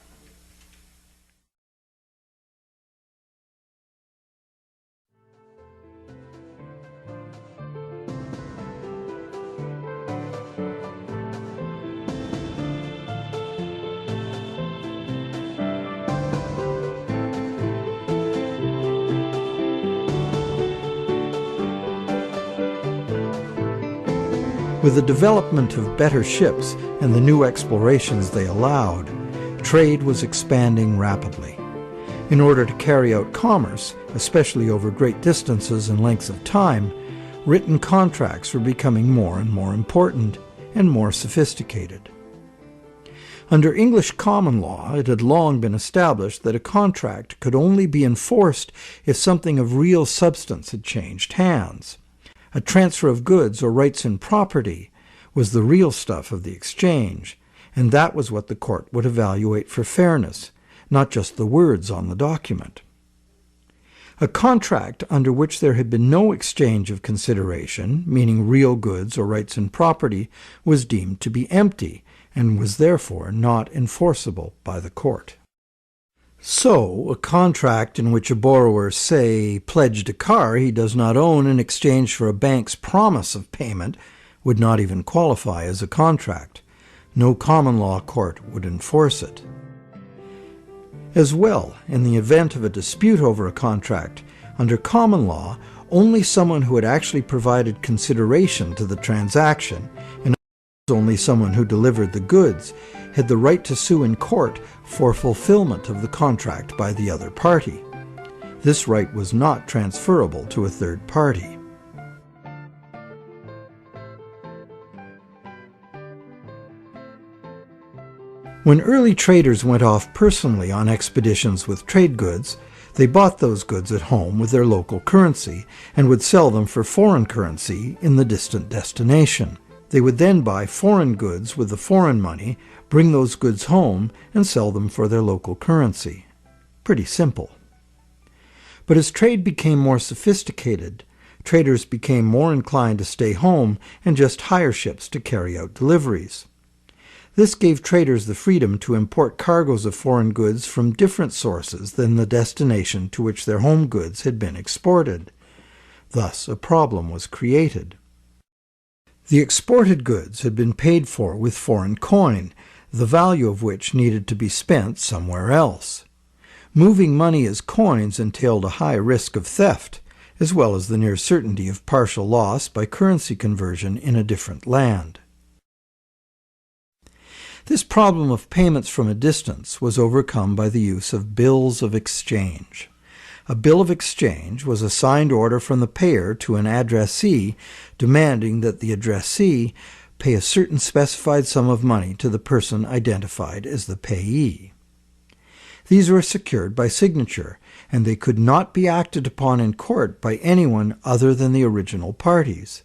With the development of better ships and the new explorations they allowed, trade was expanding rapidly. In order to carry out commerce, especially over great distances and lengths of time, written contracts were becoming more and more important and more sophisticated. Under English common law, it had long been established that a contract could only be enforced if something of real substance had changed hands. A transfer of goods or rights in property was the real stuff of the exchange, and that was what the court would evaluate for fairness, not just the words on the document. A contract under which there had been no exchange of consideration, meaning real goods or rights in property, was deemed to be empty and was therefore not enforceable by the court. So, a contract in which a borrower, say, pledged a car he does not own in exchange for a bank's promise of payment would not even qualify as a contract. No common law court would enforce it. As well, in the event of a dispute over a contract, under common law, only someone who had actually provided consideration to the transaction, and only someone who delivered the goods, had the right to sue in court for fulfillment of the contract by the other party. This right was not transferable to a third party. When early traders went off personally on expeditions with trade goods, they bought those goods at home with their local currency and would sell them for foreign currency in the distant destination. They would then buy foreign goods with the foreign money, bring those goods home, and sell them for their local currency. Pretty simple. But as trade became more sophisticated, traders became more inclined to stay home and just hire ships to carry out deliveries. This gave traders the freedom to import cargoes of foreign goods from different sources than the destination to which their home goods had been exported. Thus, a problem was created. The exported goods had been paid for with foreign coin, the value of which needed to be spent somewhere else. Moving money as coins entailed a high risk of theft, as well as the near certainty of partial loss by currency conversion in a different land. This problem of payments from a distance was overcome by the use of bills of exchange. A bill of exchange was a signed order from the payer to an addressee demanding that the addressee pay a certain specified sum of money to the person identified as the payee. These were secured by signature, and they could not be acted upon in court by anyone other than the original parties.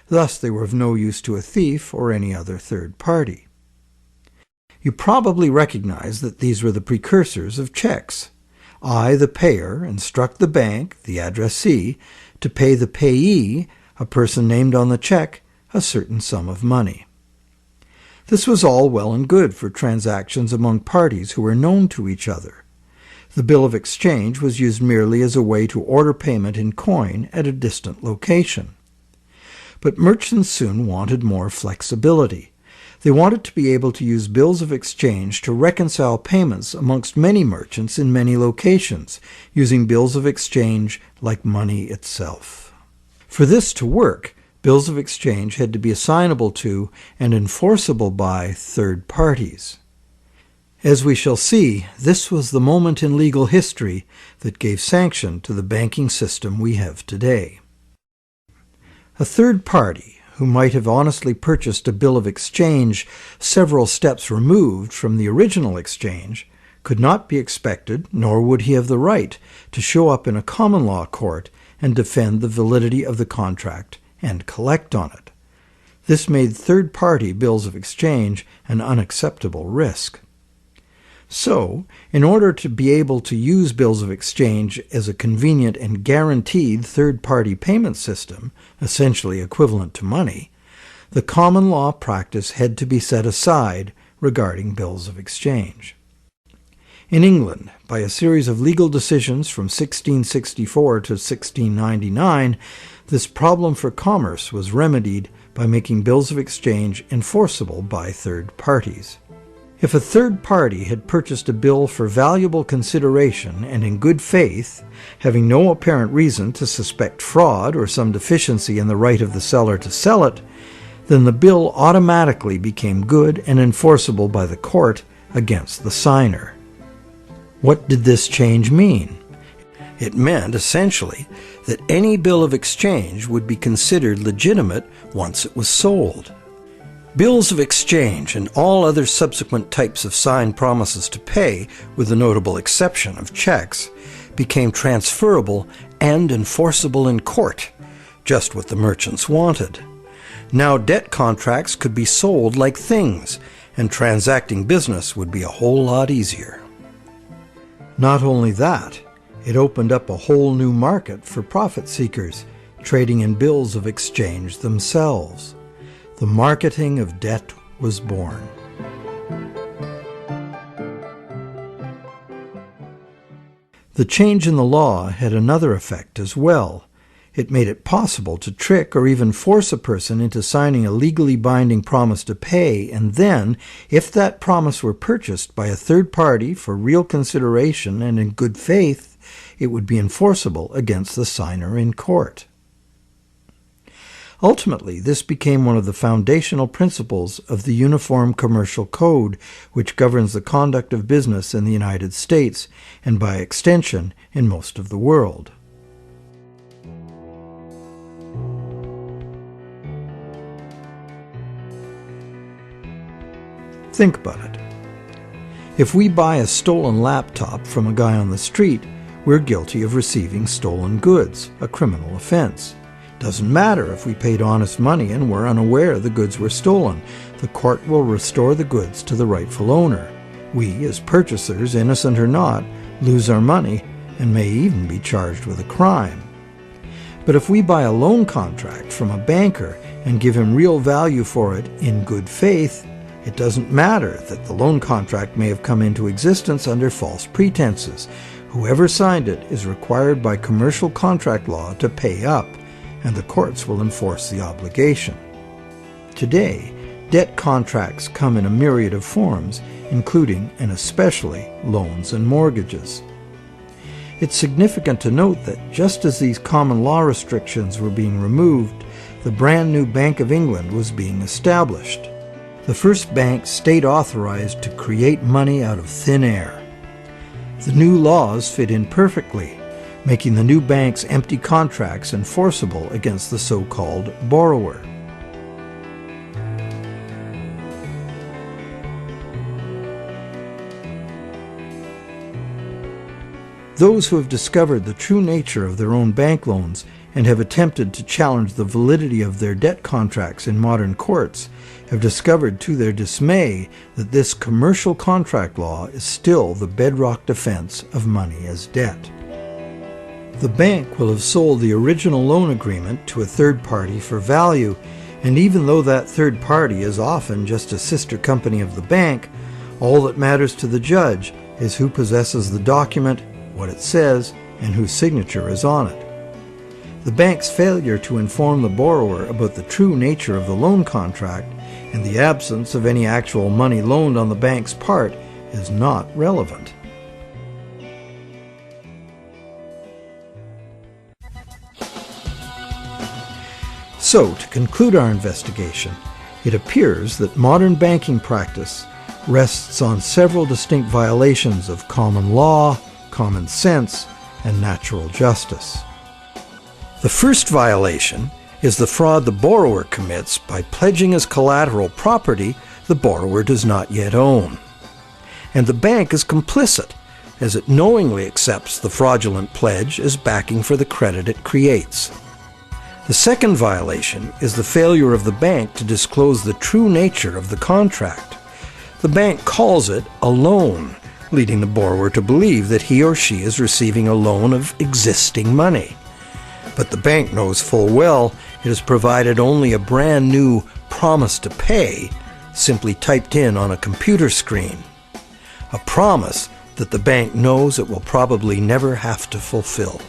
Thus they were of no use to a thief or any other third party. You probably recognize that these were the precursors of checks. I, the payer, instruct the bank, the addressee, to pay the payee, a person named on the check, a certain sum of money. This was all well and good for transactions among parties who were known to each other. The bill of exchange was used merely as a way to order payment in coin at a distant location. But merchants soon wanted more flexibility. They wanted to be able to use bills of exchange to reconcile payments amongst many merchants in many locations, using bills of exchange like money itself. For this to work, bills of exchange had to be assignable to and enforceable by third parties. As we shall see, this was the moment in legal history that gave sanction to the banking system we have today. A third party, who might have honestly purchased a bill of exchange several steps removed from the original exchange, could not be expected, nor would he have the right, to show up in a common law court and defend the validity of the contract and collect on it. This made third-party bills of exchange an unacceptable risk. So, in order to be able to use bills of exchange as a convenient and guaranteed third-party payment system, essentially equivalent to money, the common law practice had to be set aside regarding bills of exchange. In England, by a series of legal decisions from 1664 to 1699, this problem for commerce was remedied by making bills of exchange enforceable by third parties. If a third party had purchased a bill for valuable consideration and in good faith, having no apparent reason to suspect fraud or some deficiency in the right of the seller to sell it, then the bill automatically became good and enforceable by the court against the signer. What did this change mean? It meant, essentially, that any bill of exchange would be considered legitimate once it was sold. Bills of exchange and all other subsequent types of signed promises to pay, with the notable exception of checks, became transferable and enforceable in court, just what the merchants wanted. Now debt contracts could be sold like things, and transacting business would be a whole lot easier. Not only that, it opened up a whole new market for profit seekers, trading in bills of exchange themselves. The marketing of debt was born. The change in the law had another effect as well. It made it possible to trick or even force a person into signing a legally binding promise to pay, and then, if that promise were purchased by a third party for real consideration and in good faith, it would be enforceable against the signer in court. Ultimately, this became one of the foundational principles of the Uniform Commercial Code, which governs the conduct of business in the United States, and by extension, in most of the world. Think about it. If we buy a stolen laptop from a guy on the street, we're guilty of receiving stolen goods, a criminal offense. Doesn't matter if we paid honest money and were unaware the goods were stolen. The court will restore the goods to the rightful owner. We, as purchasers, innocent or not, lose our money and may even be charged with a crime. But if we buy a loan contract from a banker and give him real value for it in good faith, it doesn't matter that the loan contract may have come into existence under false pretenses. Whoever signed it is required by commercial contract law to pay up, and the courts will enforce the obligation. Today, debt contracts come in a myriad of forms, including and especially loans and mortgages. It's significant to note that just as these common law restrictions were being removed, the brand new Bank of England was being established. The first bank state-authorized to create money out of thin air. The new laws fit in perfectly, making the new bank's empty contracts enforceable against the so-called borrower. Those who have discovered the true nature of their own bank loans and have attempted to challenge the validity of their debt contracts in modern courts have discovered to their dismay that this commercial contract law is still the bedrock defense of money as debt. The bank will have sold the original loan agreement to a third party for value, and even though that third party is often just a sister company of the bank, all that matters to the judge is who possesses the document, what it says, and whose signature is on it. The bank's failure to inform the borrower about the true nature of the loan contract and the absence of any actual money loaned on the bank's part is not relevant. So, to conclude our investigation, it appears that modern banking practice rests on several distinct violations of common law, common sense, and natural justice. The first violation is the fraud the borrower commits by pledging as collateral property the borrower does not yet own. And the bank is complicit, as it knowingly accepts the fraudulent pledge as backing for the credit it creates. The second violation is the failure of the bank to disclose the true nature of the contract. The bank calls it a loan, leading the borrower to believe that he or she is receiving a loan of existing money. But the bank knows full well it has provided only a brand new promise to pay, simply typed in on a computer screen. A promise that the bank knows it will probably never have to fulfill.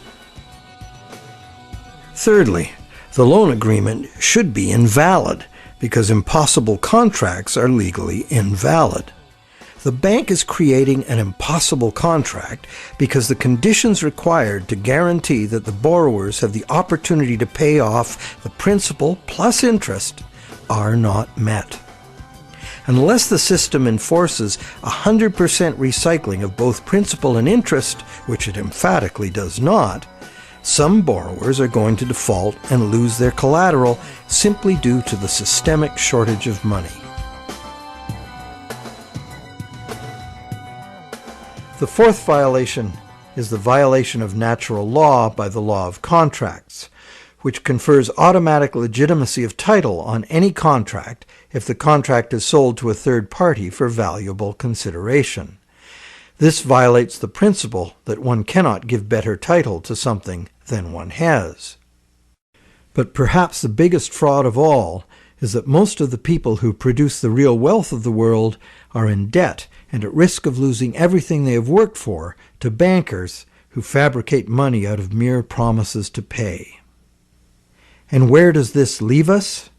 Thirdly, the loan agreement should be invalid because impossible contracts are legally invalid. The bank is creating an impossible contract because the conditions required to guarantee that the borrowers have the opportunity to pay off the principal plus interest are not met. Unless the system enforces 100% recycling of both principal and interest, which it emphatically does not, some borrowers are going to default and lose their collateral simply due to the systemic shortage of money. The fourth violation is the violation of natural law by the law of contracts, which confers automatic legitimacy of title on any contract if the contract is sold to a third party for valuable consideration. This violates the principle that one cannot give better title to something than one has. But perhaps the biggest fraud of all is that most of the people who produce the real wealth of the world are in debt and at risk of losing everything they have worked for to bankers who fabricate money out of mere promises to pay. And where does this leave us?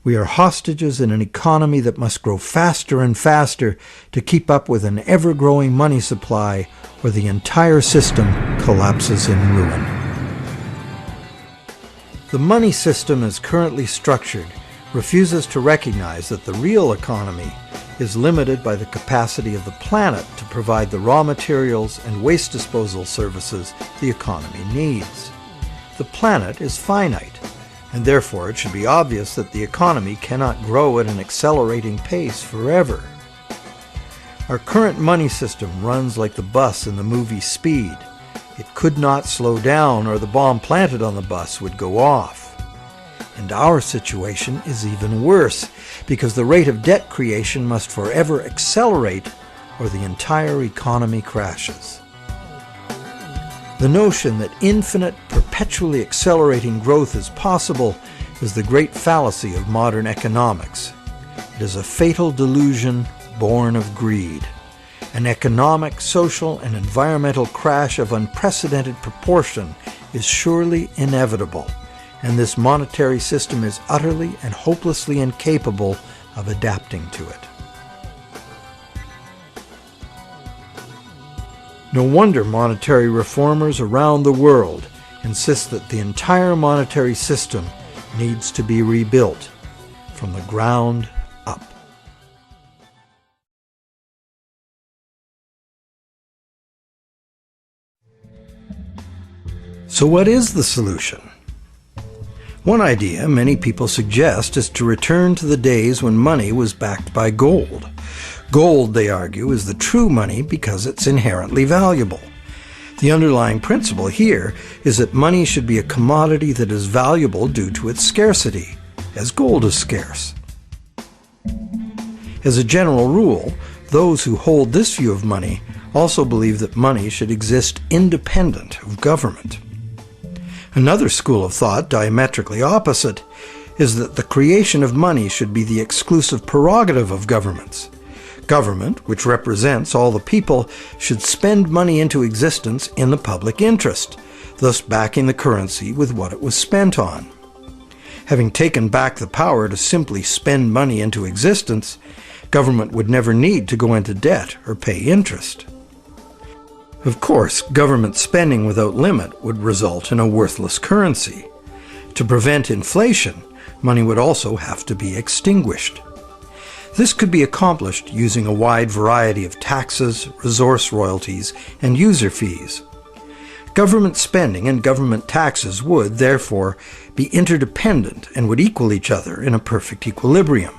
We are hostages in an economy that must grow faster and faster to keep up with an ever-growing money supply, or the entire system collapses in ruin. The money system as currently structured refuses to recognize that the real economy is limited by the capacity of the planet to provide the raw materials and waste disposal services the economy needs. The planet is finite, and therefore it should be obvious that the economy cannot grow at an accelerating pace forever. Our current money system runs like the bus in the movie Speed. It could not slow down, or the bomb planted on the bus would go off. And our situation is even worse, because the rate of debt creation must forever accelerate, or the entire economy crashes. The notion that infinite, perpetually accelerating growth is possible is the great fallacy of modern economics. It is a fatal delusion born of greed. An economic, social, and environmental crash of unprecedented proportion is surely inevitable, and this monetary system is utterly and hopelessly incapable of adapting to it. No wonder monetary reformers around the world insist that the entire monetary system needs to be rebuilt from the ground up. So what is the solution? One idea many people suggest is to return to the days when money was backed by gold. Gold, they argue, is the true money because it's inherently valuable. The underlying principle here is that money should be a commodity that is valuable due to its scarcity, as gold is scarce. As a general rule, those who hold this view of money also believe that money should exist independent of government. Another school of thought, diametrically opposite, is that the creation of money should be the exclusive prerogative of governments. Government, which represents all the people, should spend money into existence in the public interest, thus backing the currency with what it was spent on. Having taken back the power to simply spend money into existence, government would never need to go into debt or pay interest. Of course, government spending without limit would result in a worthless currency. To prevent inflation, money would also have to be extinguished. This could be accomplished using a wide variety of taxes, resource royalties, and user fees. Government spending and government taxes would, therefore, be interdependent and would equal each other in a perfect equilibrium.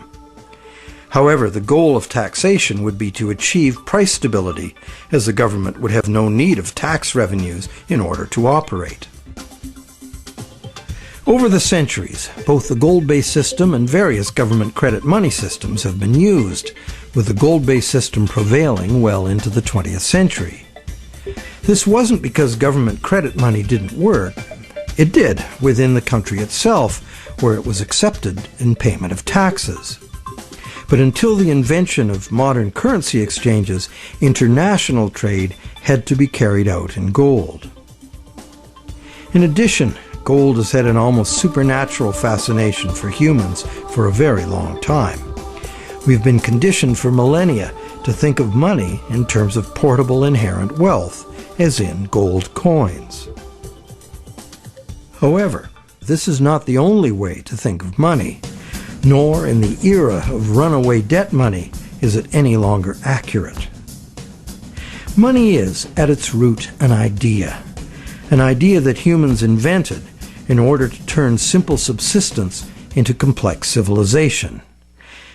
However, the goal of taxation would be to achieve price stability, as the government would have no need of tax revenues in order to operate. Over the centuries, both the gold-based system and various government credit money systems have been used, with the gold-based system prevailing well into the 20th century. This wasn't because government credit money didn't work. It did within the country itself, where it was accepted in payment of taxes. But until the invention of modern currency exchanges, international trade had to be carried out in gold. In addition, gold has had an almost supernatural fascination for humans for a very long time. We've been conditioned for millennia to think of money in terms of portable inherent wealth, as in gold coins. However, this is not the only way to think of money, nor in the era of runaway debt money is it any longer accurate. Money is, at its root, an idea that humans invented in order to turn simple subsistence into complex civilization.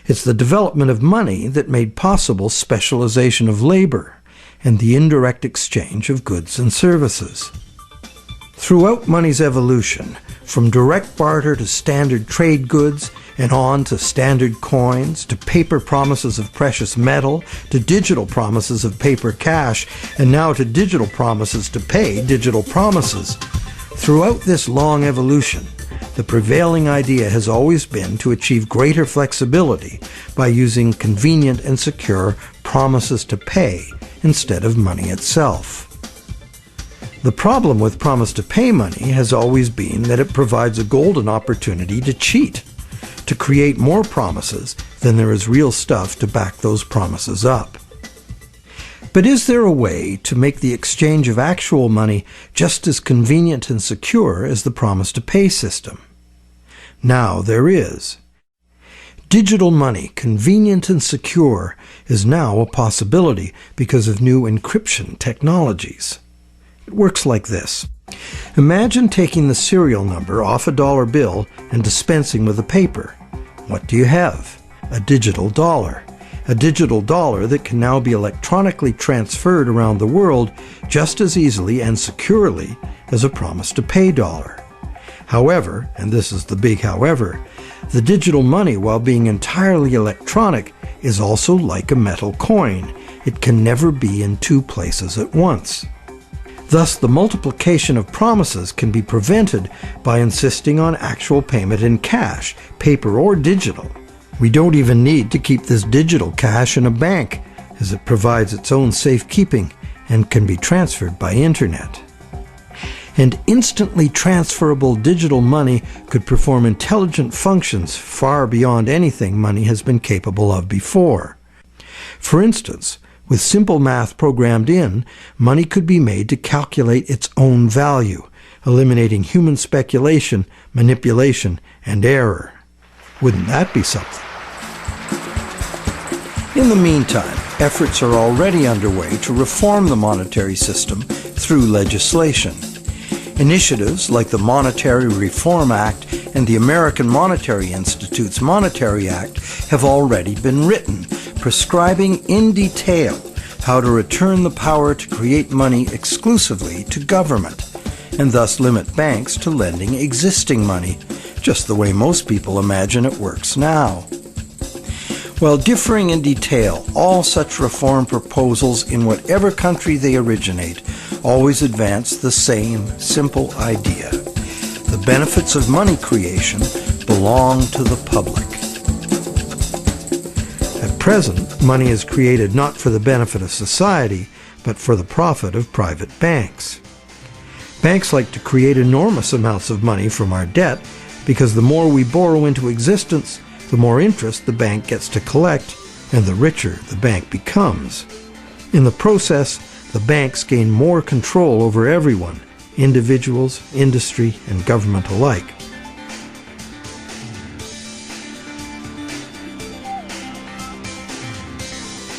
It's the development of money that made possible specialization of labor and the indirect exchange of goods and services. Throughout money's evolution, from direct barter to standard trade goods, and on to standard coins, to paper promises of precious metal, to digital promises of paper cash, and now to digital promises to pay digital promises. Throughout this long evolution, the prevailing idea has always been to achieve greater flexibility by using convenient and secure promises to pay instead of money itself. The problem with promise to pay money has always been that it provides a golden opportunity to cheat, to create more promises than there is real stuff to back those promises up. But is there a way to make the exchange of actual money just as convenient and secure as the promise to pay system? Now there is. Digital money, convenient and secure, is now a possibility because of new encryption technologies. It works like this. Imagine taking the serial number off a dollar bill and dispensing with a paper. What do you have? A digital dollar. A digital dollar that can now be electronically transferred around the world just as easily and securely as a promise to pay dollar. However, and this is the big however, the digital money, while being entirely electronic, is also like a metal coin. It can never be in two places at once. Thus, the multiplication of promises can be prevented by insisting on actual payment in cash, paper or digital. We don't even need to keep this digital cash in a bank, as it provides its own safekeeping and can be transferred by internet. And instantly transferable digital money could perform intelligent functions far beyond anything money has been capable of before. For instance, with simple math programmed in, money could be made to calculate its own value, eliminating human speculation, manipulation, and error. Wouldn't that be something? In the meantime, efforts are already underway to reform the monetary system through legislation. Initiatives like the Monetary Reform Act and the American Monetary Institute's Monetary Act have already been written, prescribing in detail how to return the power to create money exclusively to government, and thus limit banks to lending existing money, just the way most people imagine it works now. While differing in detail, all such reform proposals in whatever country they originate always advance the same simple idea. The benefits of money creation belong to the public. At present, money is created not for the benefit of society, but for the profit of private banks. Banks like to create enormous amounts of money from our debt because the more we borrow into existence, the more interest the bank gets to collect, and the richer the bank becomes. In the process, the banks gain more control over everyone, individuals, industry, and government alike.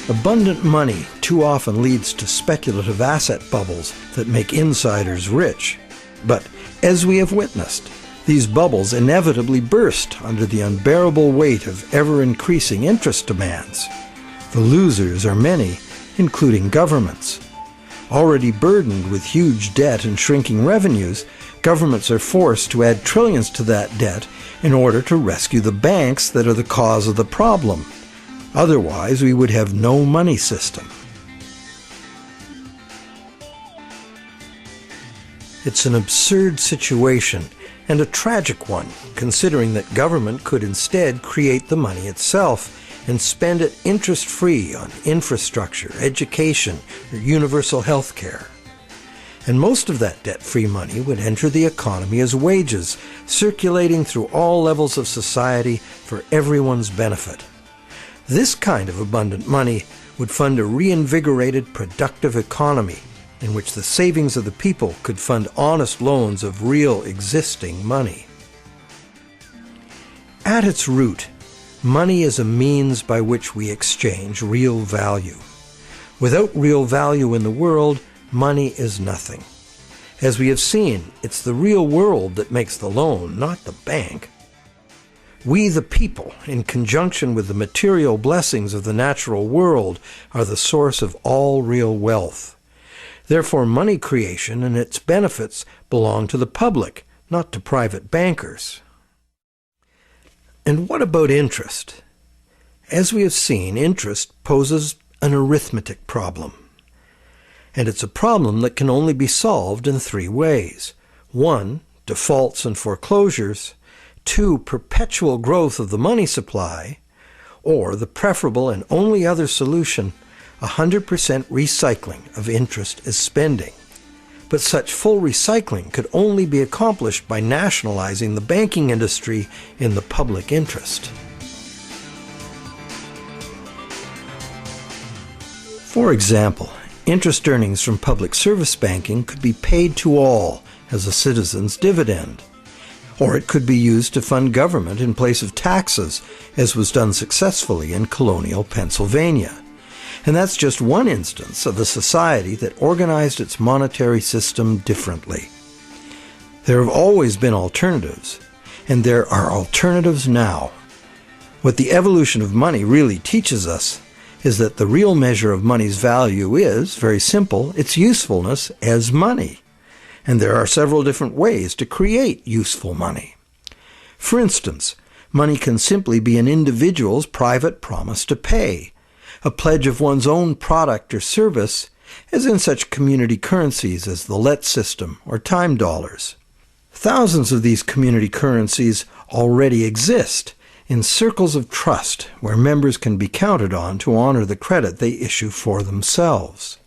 Abundant money too often leads to speculative asset bubbles that make insiders rich. But, as we have witnessed, these bubbles inevitably burst under the unbearable weight of ever-increasing interest demands. The losers are many, including governments. Already burdened with huge debt and shrinking revenues, governments are forced to add trillions to that debt in order to rescue the banks that are the cause of the problem. Otherwise, we would have no money system. It's an absurd situation, and a tragic one, considering that government could instead create the money itself and spend it interest-free on infrastructure, education, or universal health care. And most of that debt-free money would enter the economy as wages, circulating through all levels of society for everyone's benefit. This kind of abundant money would fund a reinvigorated, productive economy in which the savings of the people could fund honest loans of real existing money. At its root, money is a means by which we exchange real value. Without real value in the world, money is nothing. As we have seen, it's the real world that makes the loan, not the bank. We, the people, in conjunction with the material blessings of the natural world, are the source of all real wealth. Therefore, money creation and its benefits belong to the public, not to private bankers. And what about interest? As we have seen, interest poses an arithmetic problem. And it's a problem that can only be solved in three ways. 1, defaults and foreclosures. 2, perpetual growth of the money supply. Or the preferable and only other solution, 100% recycling of interest as spending. But such full recycling could only be accomplished by nationalizing the banking industry in the public interest. For example, interest earnings from public service banking could be paid to all as a citizen's dividend. Or it could be used to fund government in place of taxes, as was done successfully in colonial Pennsylvania. And that's just one instance of a society that organized its monetary system differently. There have always been alternatives, and there are alternatives now. What the evolution of money really teaches us is that the real measure of money's value is, very simple, its usefulness as money. And there are several different ways to create useful money. For instance, money can simply be an individual's private promise to pay, a pledge of one's own product or service, as in such community currencies as the let system or time dollars. Thousands of these community currencies already exist in circles of trust where members can be counted on to honor the credit they issue for themselves.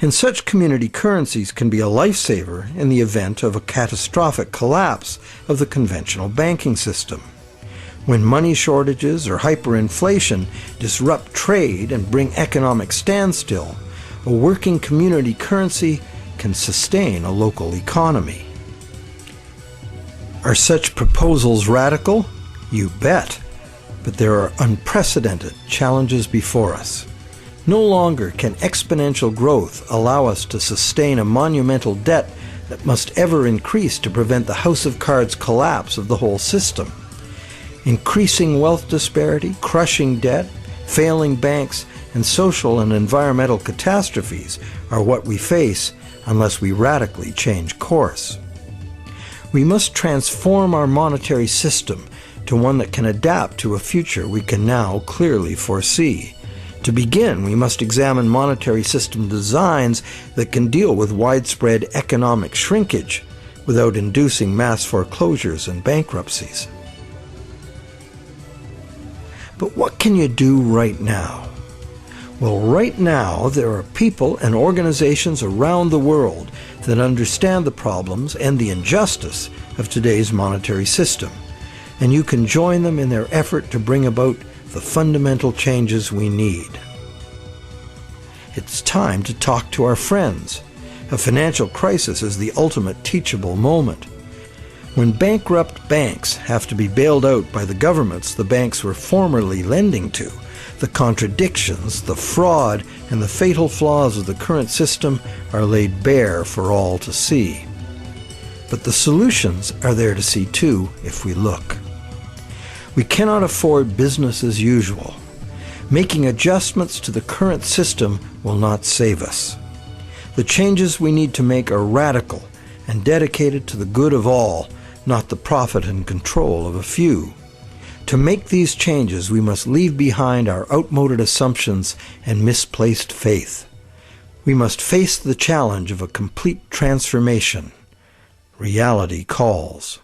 And such community currencies can be a lifesaver in the event of a catastrophic collapse of the conventional banking system. When money shortages or hyperinflation disrupt trade and bring economic standstill, a working community currency can sustain a local economy. Are such proposals radical? You bet. But there are unprecedented challenges before us. No longer can exponential growth allow us to sustain a monumental debt that must ever increase to prevent the house of cards collapse of the whole system. Increasing wealth disparity, crushing debt, failing banks, and social and environmental catastrophes are what we face unless we radically change course. We must transform our monetary system to one that can adapt to a future we can now clearly foresee. To begin, we must examine monetary system designs that can deal with widespread economic shrinkage without inducing mass foreclosures and bankruptcies. But what can you do right now? Well, right now there are people and organizations around the world that understand the problems and the injustice of today's monetary system, and you can join them in their effort to bring about the fundamental changes we need. It's time to talk to our friends. A financial crisis is the ultimate teachable moment. When bankrupt banks have to be bailed out by the governments the banks were formerly lending to, the contradictions, the fraud, and the fatal flaws of the current system are laid bare for all to see. But the solutions are there to see too if we look. We cannot afford business as usual. Making adjustments to the current system will not save us. The changes we need to make are radical and dedicated to the good of all, not the profit and control of a few. To make these changes, we must leave behind our outmoded assumptions and misplaced faith. We must face the challenge of a complete transformation. Reality calls.